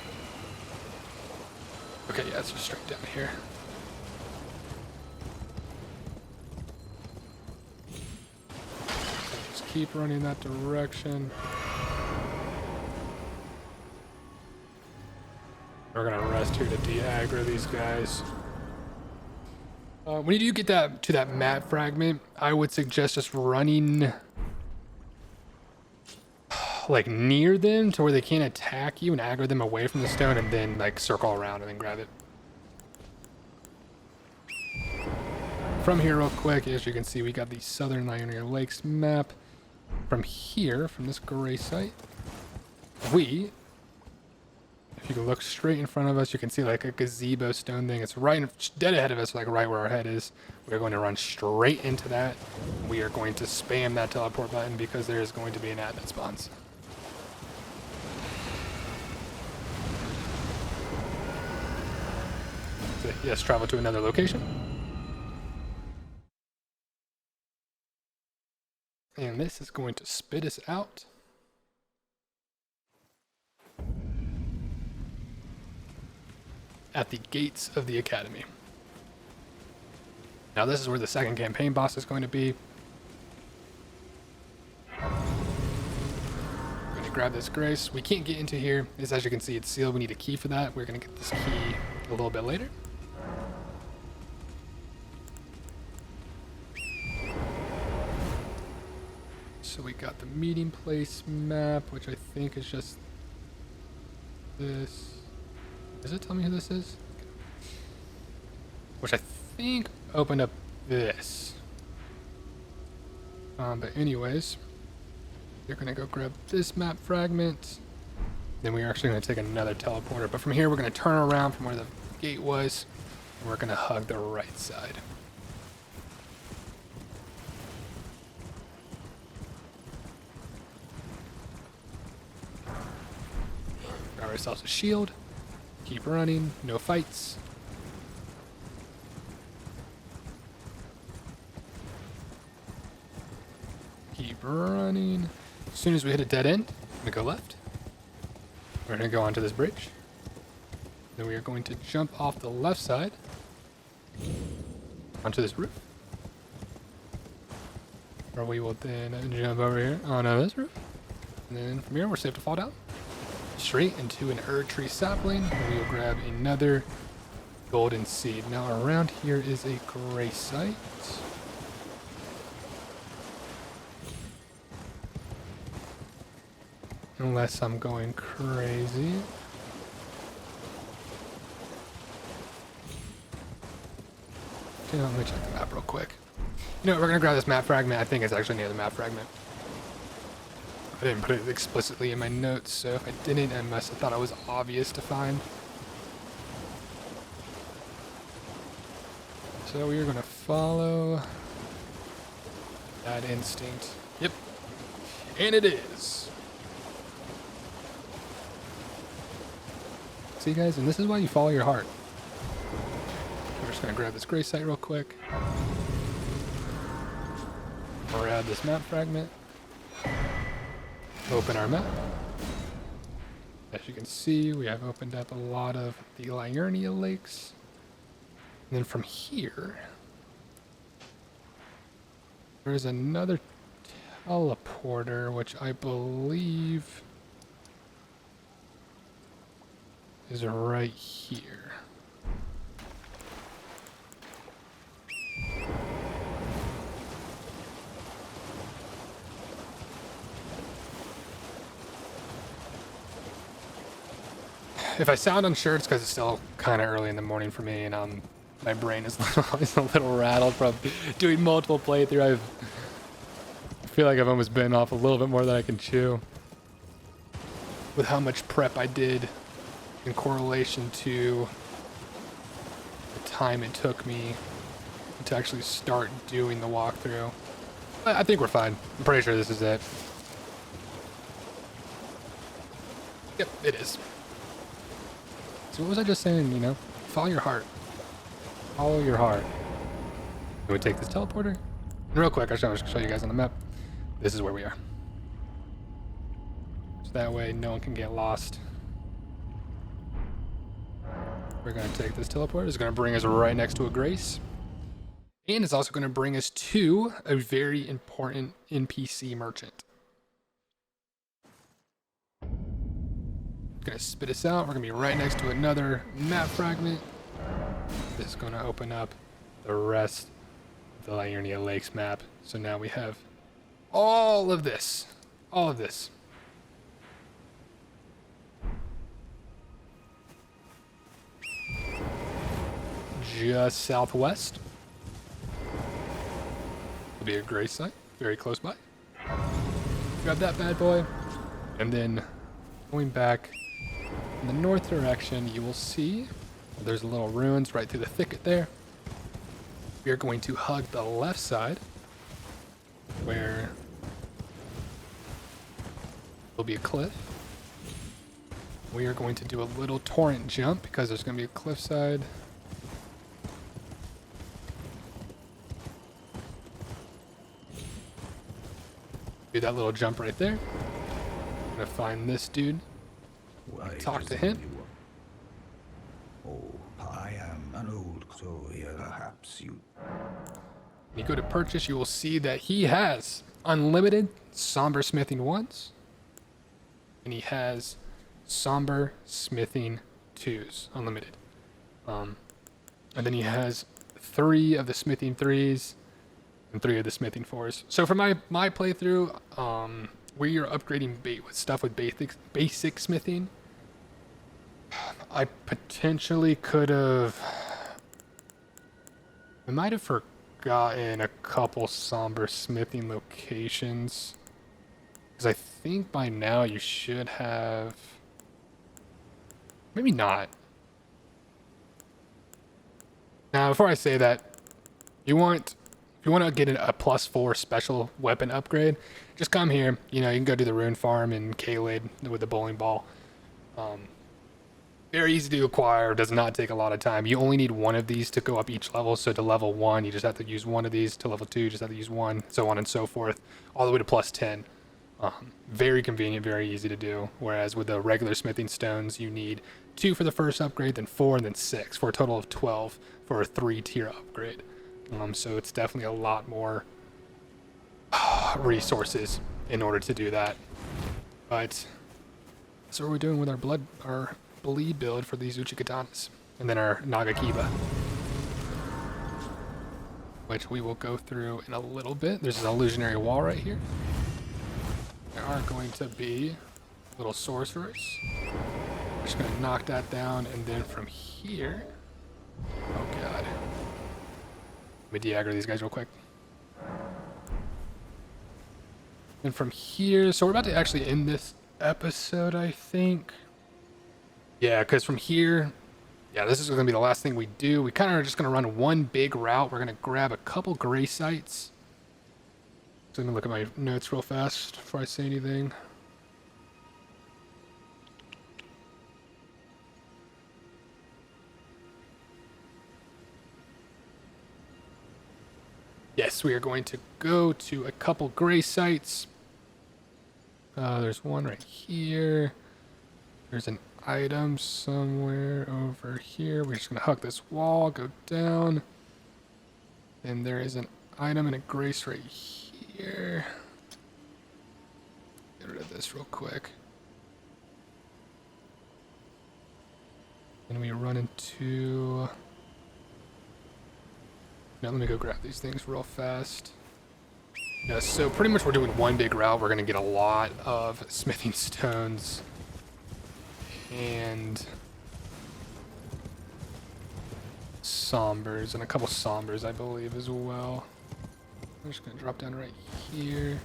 Okay, yeah, it's just straight down here. Keep running that direction. We're gonna rest here to de-aggro these guys. When you do get that to that map fragment, I would suggest just running like near them to where they can't attack you and aggro them away from the stone, and then like circle around and then grab it. From here real quick, as you can see, we got the Southern Liurnia Lakes map. From here, from this gray site, if you can look straight in front of us, you can see like a gazebo stone thing. It's right dead ahead of us, like right where our head is. We're going to run straight into that. We are going to spam that teleport button because there is going to be an ad that spawns. So, yes, travel to another location. And this is going to spit us out. At the gates of the academy. Now this is where the second campaign boss is going to be. I'm going to grab this grace. We can't get into here. As you can see, it's sealed. We need a key for that. We're going to get this key a little bit later. So we got the meeting place map, which I think is just this. Does it tell me who this is? Okay. Which I think opened up this. But anyways, you're gonna go grab this map fragment. Then we're actually gonna take another teleporter. But from here, we're gonna turn around from where the gate was, and we're gonna hug the right side. Grab ourselves a shield. Keep running. No fights. Keep running. As soon as we hit a dead end, I'm gonna go left. We're gonna go onto this bridge. Then we are going to jump off the left side onto this roof. Or we will then jump over here onto this roof. And then from here, we're safe to fall down. Straight into an tree sapling, and we will grab another golden seed. Now around here is a gray site. Unless I'm going crazy. Okay, let me check the map real quick. You know what, we're gonna grab this map fragment. I think it's actually near the map fragment. I didn't put it explicitly in my notes, so if I didn't, I must have thought it was obvious to find. So we are going to follow that instinct. Yep. And it is. See, guys, and this is why you follow your heart. We're just going to grab this gray site real quick. Or add this map fragment. Open our map. As you can see, we have opened up a lot of the Liurnia lakes. And then from here, there's another teleporter, which I believe is right here. If I sound unsure, it's because it's still kind of early in the morning for me, and my brain is always a little rattled from doing multiple playthroughs. I feel like I've almost been off a little bit more than I can chew with how much prep I did in correlation to the time it took me to actually start doing the walkthrough. But I think we're fine. I'm pretty sure this is it. Yep, it is. So what was I just saying, you know? Follow your heart. Follow your heart. Can we take this teleporter? And real quick, I'll show you guys on the map. This is where we are. So that way no one can get lost. We're going to take this teleporter. It's going to bring us right next to a grace. And it's also going to bring us to a very important NPC merchant. Gonna spit us out. We're gonna be right next to another map fragment. This is gonna open up the rest of the Liurnia Lakes map. So now we have all of this. All of this. Just southwest will be a grace site, very close by. Grab that bad boy, and then going back in the north direction, you will see there's little ruins right through the thicket there. We are going to hug the left side, where will be a cliff. We are going to do a little torrent jump because there's going to be a cliffside. Do that little jump right there. I'm going to find this dude. Talk to him. Oh, I am an old clothier. Perhaps you. When you go to purchase, you will see that he has unlimited somber smithing 1s, and he has somber smithing 2s, unlimited. And then he has 3 of the smithing 3s and 3 of the smithing 4s. So for my playthrough, we are upgrading with stuff with basic smithing. I potentially could have. I might have forgotten a couple somber smithing locations, because I think by now you should have. Maybe not. Now, before I say that, if you want to get a +4 special weapon upgrade, just come here. You know, you can go do the Rune Farm in Caelid with the bowling ball. Very easy to acquire, does not take a lot of time. You only need 1 of these to go up each level. So to level 1, you just have to use 1 of these. To level 2, you just have to use 1, so on and so forth, all the way to +10. Very convenient, very easy to do. Whereas with the regular smithing stones, you need 2 for the first upgrade, then 4, and then 6, for a total of 12 for a 3-tier upgrade. So it's definitely a lot more resources in order to do that. But that's what we're doing with our bleed build for these Uchikatanas. And then our Nagakiba, which we will go through in a little bit. There's an illusionary wall right here. There are going to be little sorcerers. We're just going to knock that down, and then from here... Oh god. Let me de-aggro these guys real quick. And from here... So we're about to actually end this episode, I think. Yeah, because from here... Yeah, this is going to be the last thing we do. We kind of are just going to run one big route. We're going to grab a couple gray sites. So let me look at my notes real fast before I say anything. Yes, we are going to go to a couple gray sites. There's one right here. There's an item somewhere over here. We're just gonna hug this wall, go down. And there is an item and a grace right here. Get rid of this real quick. And we run into... Now let me go grab these things real fast. Yeah, so pretty much we're doing one big route. We're gonna get a lot of smithing stones. And sombers, and a couple sombers, I believe, as well. I'm just gonna drop down right here.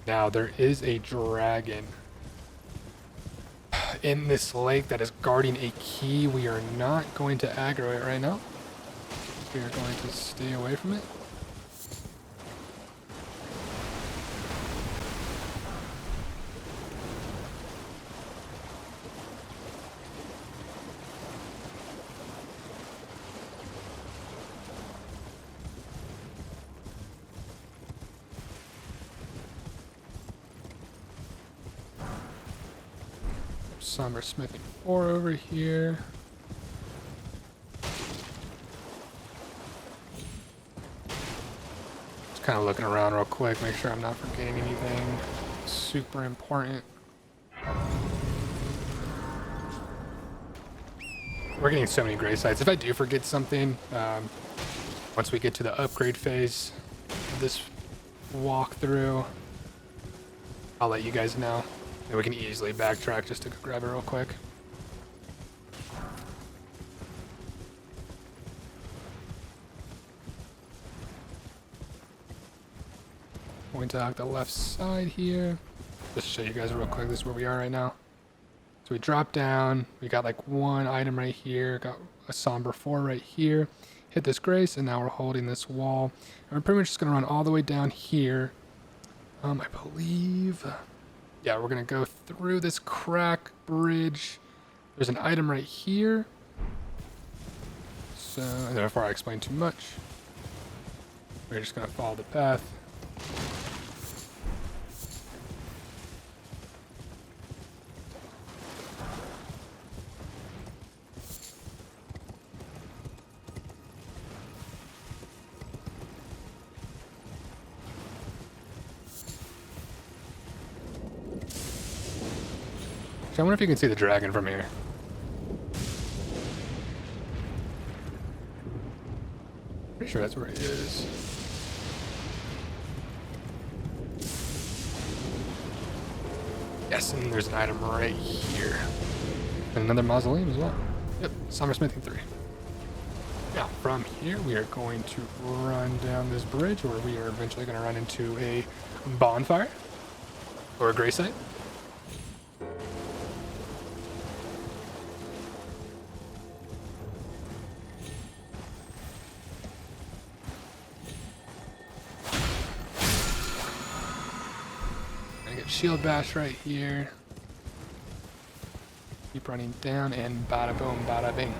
Now, there is a dragon in this lake that is guarding a key. We are not going to aggro it right now. We are going to stay away from it. Somber smithing 4 over here. Just kind of looking around real quick, make sure I'm not forgetting anything super important. We're getting so many gray sites. If I do forget something, once we get to the upgrade phase of this walkthrough, I'll let you guys know. And we can easily backtrack just to grab it real quick. Going to the left side here. Just to show you guys real quick, this is where we are right now. So we drop down, we got like one item right here, got a somber 4 right here, hit this grace, and now we're holding this wall. And we're pretty much just gonna run all the way down here. I believe... Yeah, we're gonna go through this crack bridge. There's an item right here. So, and before I explain too much, we're just gonna follow the path. I wonder if you can see the dragon from here. Pretty sure that's where he is. Yes, and there's an item right here. And another mausoleum as well. Yep, Somber Smithing 3. Now, from here, we are going to run down this bridge, where we are eventually going to run into a bonfire. Or a gray site. Shield bash right here. Keep running down and bada boom, bada bing.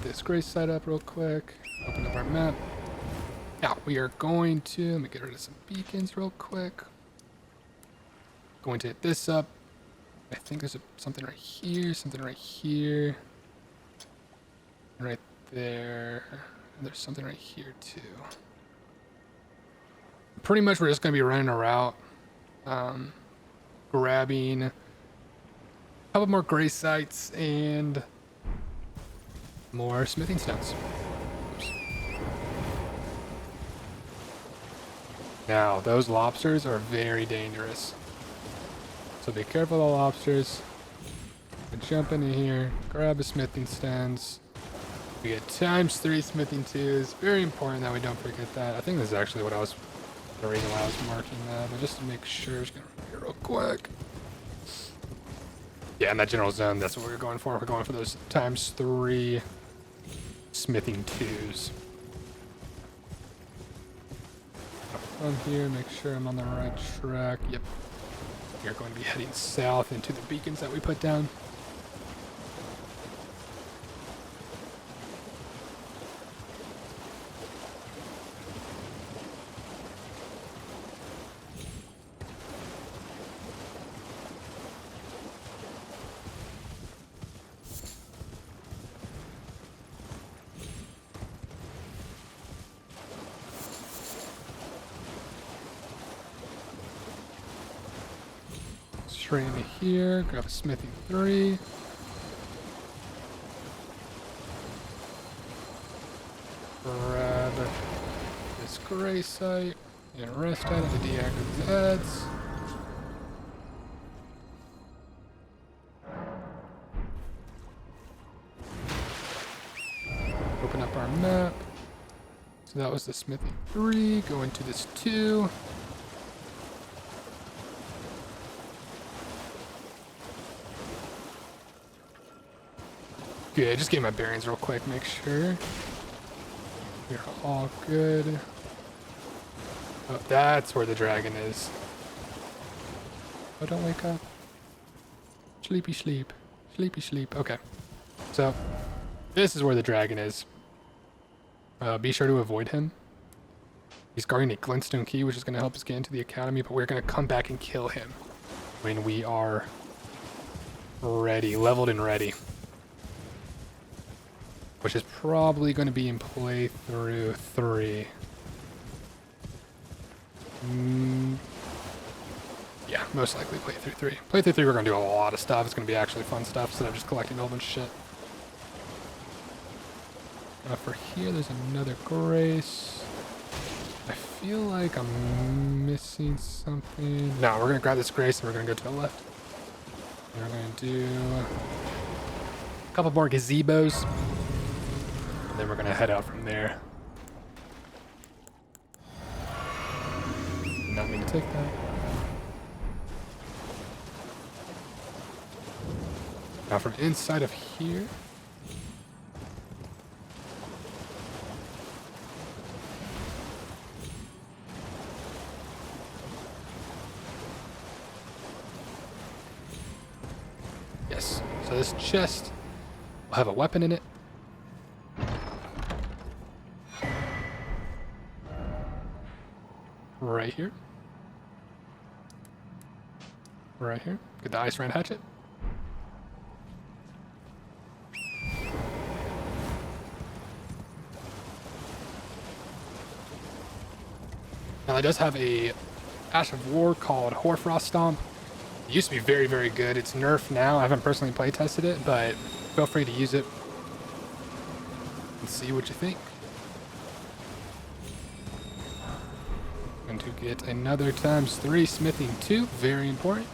This gray side up real quick. Open up our map. Now we are going to, let me get rid of some beacons real quick. Going to hit this up. I think there's something right here, something right here. And right there. And there's something right here too. Pretty much we're just going to be running a route, grabbing a couple more gray sites and more smithing stones. Oops. Now, those lobsters are very dangerous. So be careful of the lobsters. Jump into here, grab a smithing stones. We get ×3 smithing 2s. Very important that we don't forget that. I think this is actually what I was... the reason why I was marking that, but just to make sure, just gonna run here real quick. Yeah, in that general zone, that's what we're going for. We're going for those ×3 smithing 2s. From here, make sure I'm on the right track. Yep. We're going to be heading south into the beacons that we put down. straight into here, grab a smithy 3. Grab this gray site and rest out of the deactivate these ads. Open up our map. So that was the smithy 3. Go into this 2. Good, just get my bearings real quick, make sure we're all good. Oh, that's where the dragon is. Oh, don't wake up. Sleepy sleep. Sleepy sleep. Okay. So, this is where the dragon is. Be sure to avoid him. He's guarding a glintstone key, which is going to help us get into the academy, but we're going to come back and kill him when we are ready, leveled and ready. Which is probably going to be in playthrough 3. Yeah, most likely playthrough 3. Playthrough 3 we're going to do a lot of stuff. It's going to be actually fun stuff instead of just collecting a whole bunch of shit. For here, there's another grace. I feel like I'm missing something. No, we're going to grab this grace and we're going to go to the left. And we're going to do a couple more gazebos. And then we're going to head out from there. Did not mean to take that. Now from inside of here. Yes. So this chest will have a weapon in it. Right here. Right here. Get the ice rand hatchet. Now it does have a Ash of War called Hoarfrost Stomp. It used to be very, very good. It's nerfed now. I haven't personally play tested it, but feel free to use it and see what you think. Going to get another ×3 smithing 2, very important.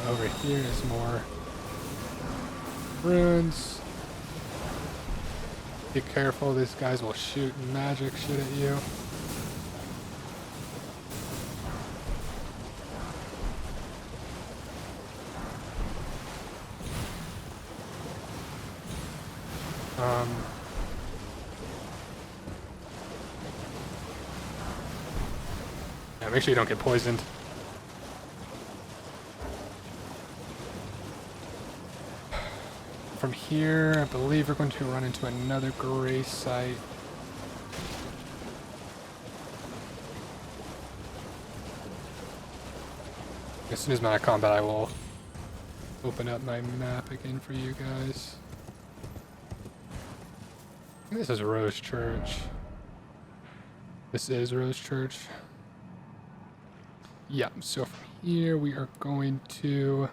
Over here is more runes. Be careful, these guys will shoot magic shit at you. Yeah, make sure you don't get poisoned. From here, I believe we're going to run into another gray site. As soon as I'm out of combat, I will open up my map again for you guys. I think this is Rose Church. This is Rose Church. Yeah, so from here we are going to...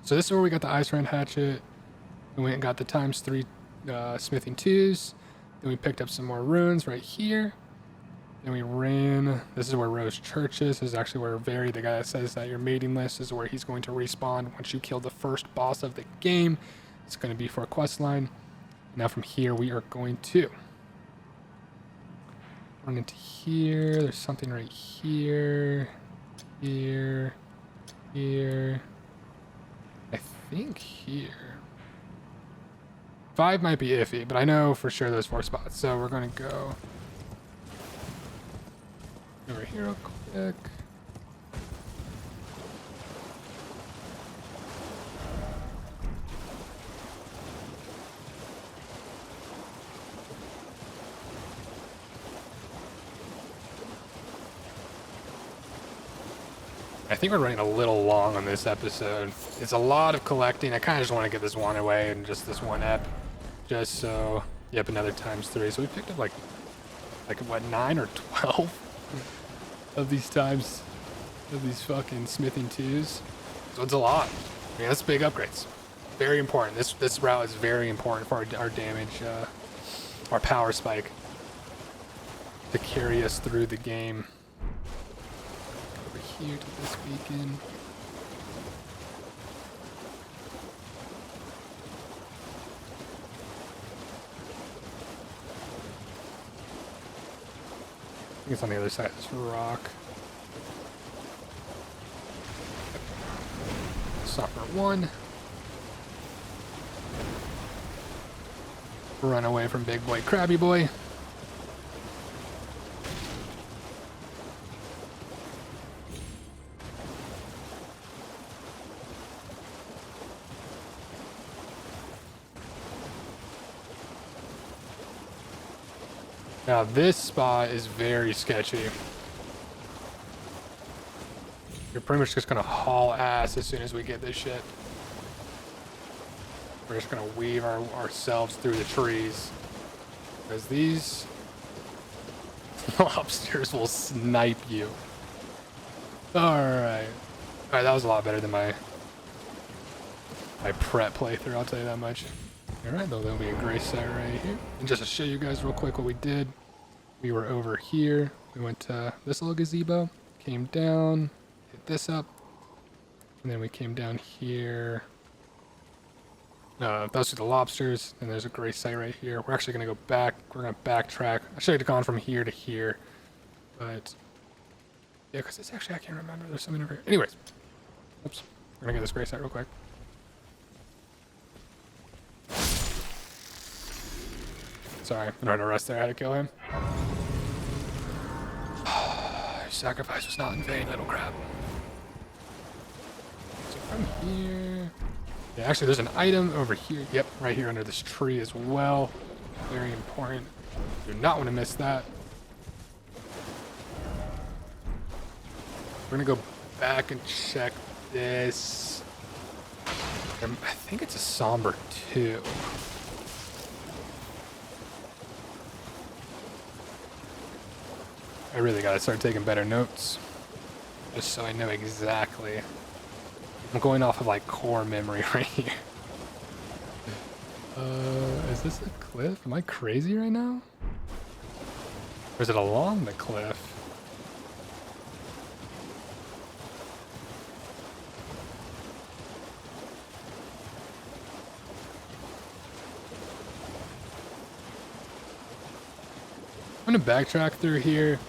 So this is where we got the Ice Rand Hatchet. We went and got the ×3 smithing 2s. Then we picked up some more runes right here. Then we ran... This is where Rose Church is. This is actually where Very, the guy that says that your mating list, is where he's going to respawn once you kill the first boss of the game. It's going to be for a quest line. Now from here we are going to run into here. There's something right here. Here. Here. I think here. 5 might be iffy, but I know for sure there's 4 spots. So we're going to go over here real quick. I think we're running a little long on this episode. It's a lot of collecting. I kind of just want to get this one away and just this one ep. Just so... Yep, another ×3. So we picked up like like what, 9 or 12 of these times of these fucking smithing 2s. So it's a lot. I mean, that's big upgrades. Very important. This route is very important for our damage, our power spike to carry us through the game. Over here to this beacon. I think it's on the other side of this rock. Suffer 1. Run away from big boy crabby boy. Now this spot is very sketchy. You're pretty much just gonna haul ass as soon as we get this shit. We're just gonna weave ourselves through the trees. Because these lobsters will snipe you. Alright. Alright, that was a lot better than my prep playthrough, I'll tell you that much. Alright, though there'll be a gray site right here. And just to show you guys real quick what we did. We were over here. We went to this little gazebo, came down, hit this up, and then we came down here. Those are the lobsters, and there's a gray site right here. We're actually going to go back. We're going to backtrack. I should have gone from here to here, but yeah, because it's actually, I can't remember. There's something over here. Anyways, oops. We're going to get this gray site real quick. Sorry, I'm trying to rest there. I had to kill him. Your sacrifice was not in vain, little crab. So from here... Yeah, actually, there's an item over here. Yep, right here under this tree as well. Very important. Do not want to miss that. We're going to go back and check this. I think it's a somber 2. I really gotta start taking better notes, just so I know exactly. I'm going off of like core memory right here. Is this a cliff? Am I crazy right now? Or is it along the cliff? I'm gonna backtrack through here.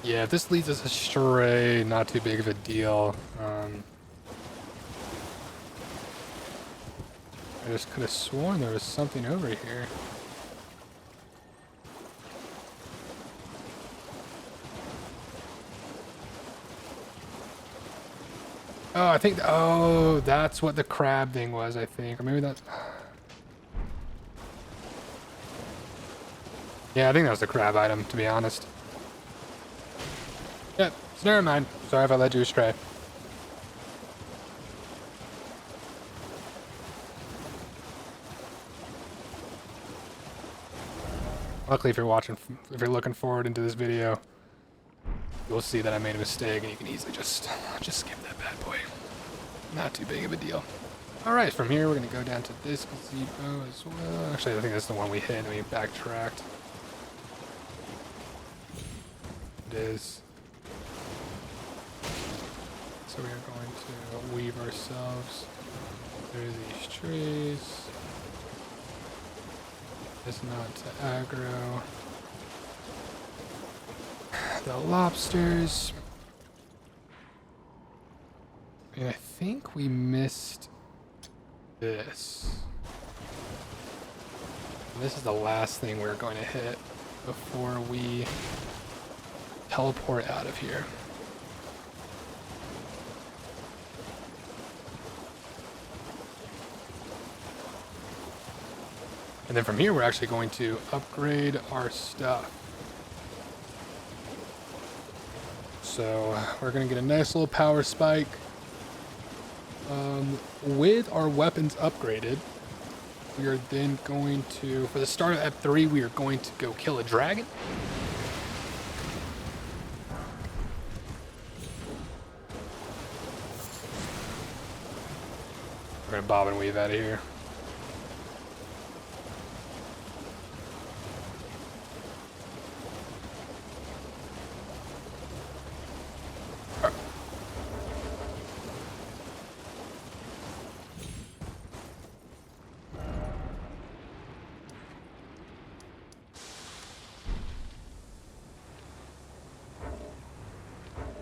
Yeah, if this leads us astray, not too big of a deal. I just could have sworn there was something over here. Oh, I think, oh, that's what the crab thing was, I think. Or maybe that... Yeah, I think that was the crab item, to be honest. Yep, so never mind. Sorry if I led you astray. Luckily, if you're looking forward into this video, you'll see that I made a mistake, and you can easily just skip that bad boy. Not too big of a deal. Alright, from here we're going to go down to this gazebo as well. Actually, I think that's the one we hit and we backtracked. It is. So we are going to weave ourselves through these trees. It's not to aggro the lobsters. And I think we missed this. And this is the last thing we're going to hit before we teleport out of here. And then from here, we're actually going to upgrade our stuff. So we're gonna get a nice little power spike. With our weapons upgraded, we are then going to, for the start of Ep 3, we are going to go kill a dragon. We're gonna bob and weave out of here.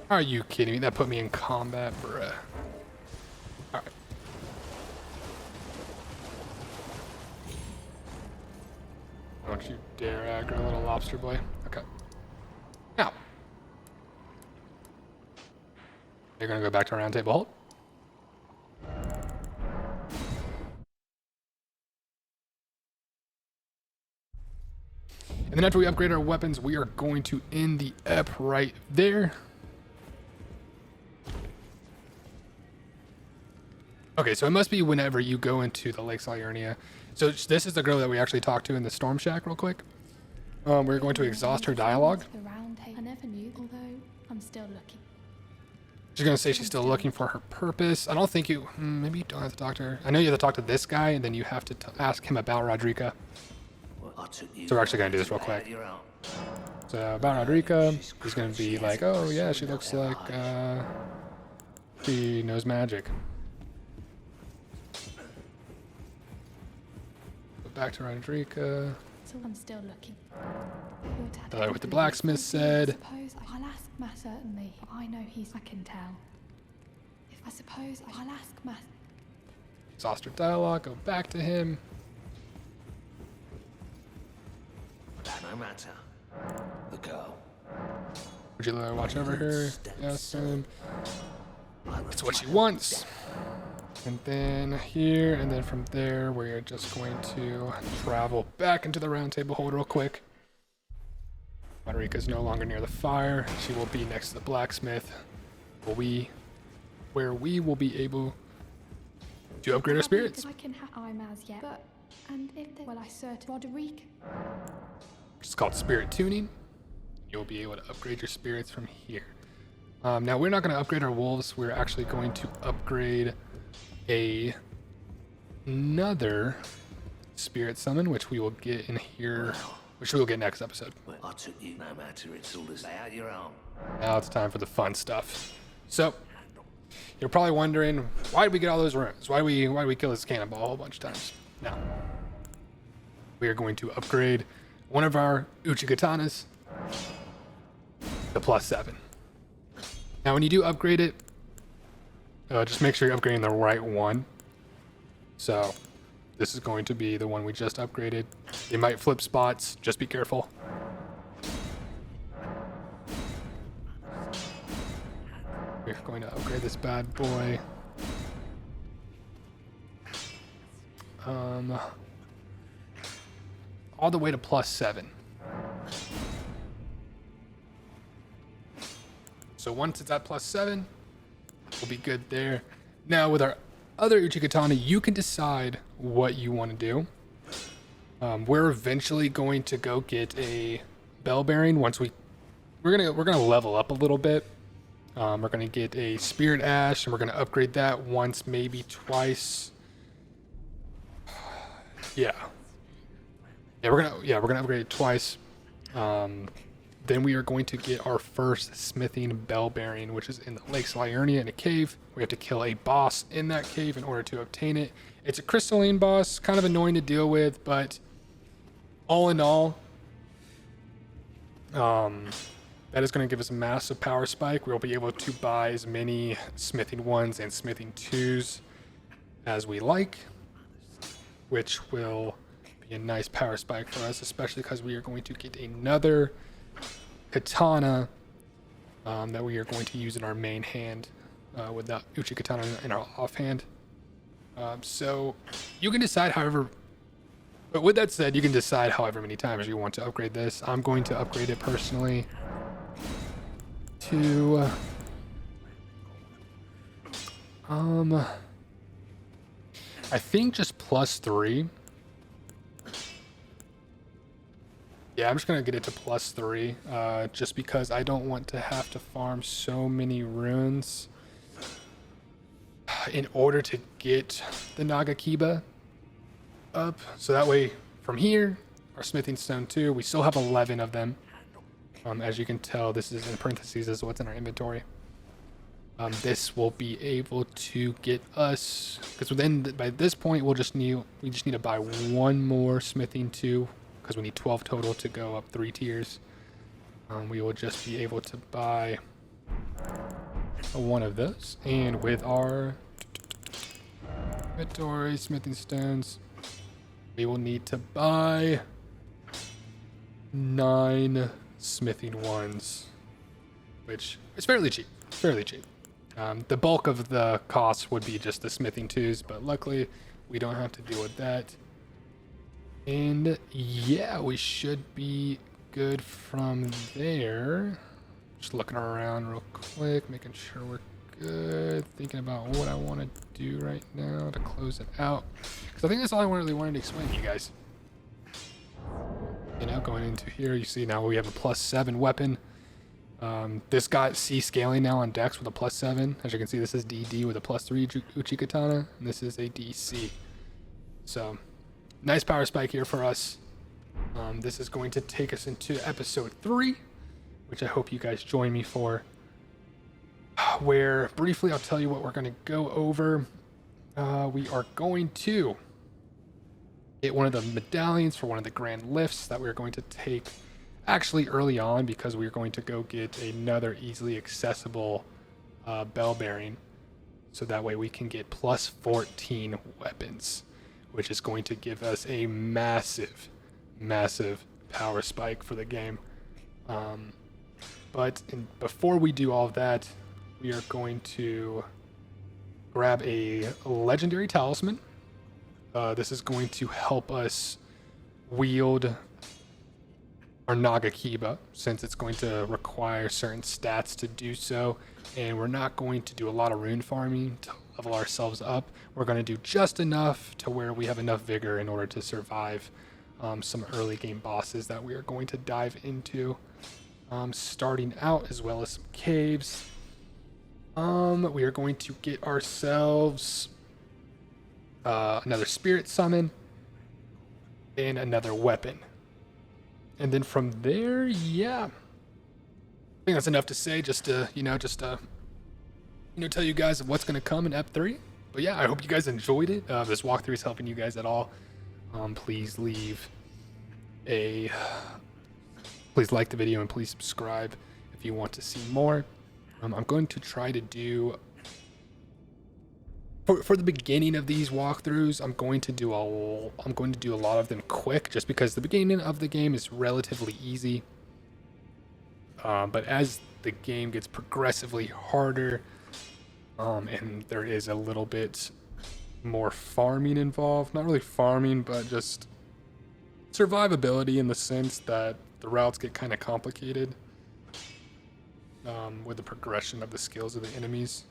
Are you kidding me? That put me in combat, bruh. Alright. Don't you dare aggro, little lobster boy. Okay. Now. You're gonna go back to round table hold. And then after we upgrade our weapons, we are going to end the ep right there. Okay, so it must be whenever you go into the Lake Liurnia. So this is the girl that we actually talked to in the Storm Shack real quick. We're going to exhaust her dialogue. I never knew, although I'm still looking. She's going to say she's still looking for her purpose. I don't think you... maybe you don't have to talk to her. I know you have to talk to this guy, and then you have to ask him about Rodrika. So we're actually going to do this real quick. So about Rodrika, he's going to be like, oh yeah, she looks like she knows magic. Back to Rodrika. So I'm still looking. What the blacksmith said. Suppose I'll ask Matt, certainly. I know I can tell. I suppose I'll ask Matt. Exhaust her dialogue, go back to him. No matter. The girl. Would you let her watch over her? Yes, it's what she wants. And then here, and then from there, we are just going to travel back into the round table hold real quick. Rodrika's no longer near the fire. She will be next to the blacksmith, where we will be able to upgrade our spirits. I can have I'm as yet, but and if they, well, I certain Roderick. It's called spirit tuning. You'll be able to upgrade your spirits from here. Now we're not going to upgrade our wolves. We're actually going to upgrade another spirit summon, which we will get in here, which we will get next episode. I took you no matter, it's all this out your own. Now it's time for the fun stuff. So you're probably wondering, why did we get all those runes? Why did we kill this cannonball a whole bunch of times? Now we are going to upgrade one of our Uchikatanas to +7. Now when you do upgrade it, just make sure you're upgrading the right one. So this is going to be the one we just upgraded. It might flip spots, just be careful. We're going to upgrade this bad boy. All the way to +7. So once it's at +7, we'll be good there. Now with our other Uchikatana, you can decide what you want to do. We're eventually going to go get a bell bearing once we're gonna level up a little bit. We're gonna get a spirit ash, and we're gonna upgrade that once, maybe twice. Yeah, we're gonna upgrade it twice. Then we are going to get our first smithing bell bearing, which is in the Lake Liurnia in a cave. We have to kill a boss in that cave in order to obtain it. It's a crystalline boss, kind of annoying to deal with, but all in all, that is going to give us a massive power spike. We'll be able to buy as many smithing 1s and smithing 2s as we like, which will be a nice power spike for us, especially because we are going to get another katana that we are going to use in our main hand with the Uchi katana in our offhand. So you can decide but with that said, you can decide however many times you want to upgrade this. I'm going to upgrade it personally to I think just +3. Yeah, I'm just gonna get it to +3, just because I don't want to have to farm so many runes in order to get the Nagakiba up. So that way, from here, our smithing stone too, we still have 11 of them. As you can tell, this is in parentheses is what's in our inventory. This will be able to get us, because then by this point we just need to buy one more smithing 2, because we need 12 total to go up 3 tiers. We will just be able to buy one of those, and with our inventory smithing stones, we will need to buy 9 smithing 1s, which is fairly cheap. Fairly cheap. The bulk of the cost would be just the smithing 2s, but luckily we don't have to deal with that. And yeah, we should be good from there. Just looking around real quick, making sure we're good. Thinking about what I want to do right now to close it out, because I think that's all I really wanted to explain to you guys. You know, going into here, you see now we have a +7 weapon. This got C scaling now on Dex with a +7. As you can see, this is DD with a +3 Uchikatana, and this is a DC. So, nice power spike here for us. This is going to take us into episode 3, which I hope you guys join me for, where briefly I'll tell you what we're going to go over. We are going to get one of the medallions for one of the grand lifts that we're going to take actually early on, because we're going to go get another easily accessible bell bearing, so that way we can get +14 weapons, which is going to give us a massive power spike for the game. But before we do all of that, we are going to grab a legendary talisman. This is going to help us wield our Nagakiba, since it's going to require certain stats to do so, and we're not going to do a lot of rune farming to level ourselves up. We're going to do just enough to where we have enough vigor in order to survive some early game bosses that we are going to dive into starting out, as well as some caves. We are going to get ourselves another spirit summon and another weapon. And then from there, yeah, I think that's enough to say, just to tell you guys what's going to come in Ep 3. But yeah, I hope you guys enjoyed it. If this walkthrough is helping you guys at all, please like the video and please subscribe if you want to see more. I'm going to try to do, for the beginning of these walkthroughs, I'm going to do a lot of them quick, just because the beginning of the game is relatively easy. But as the game gets progressively harder, and there is a little bit more farming involved, not really farming, but just survivability, in the sense that the routes get kind of complicated with the progression of the skills of the enemies.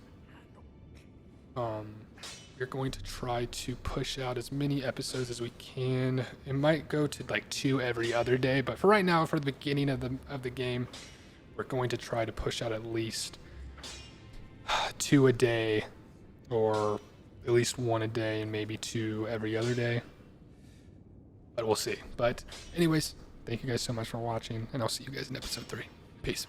We're going to try to push out as many episodes as we can. It might go to like 2 every other day, but for right now, for the beginning of the game, we're going to try to push out at least 2 a day, or at least 1 a day, and maybe 2 every other day. But we'll see. But anyways, thank you guys so much for watching, and I'll see you guys in episode 3. Peace.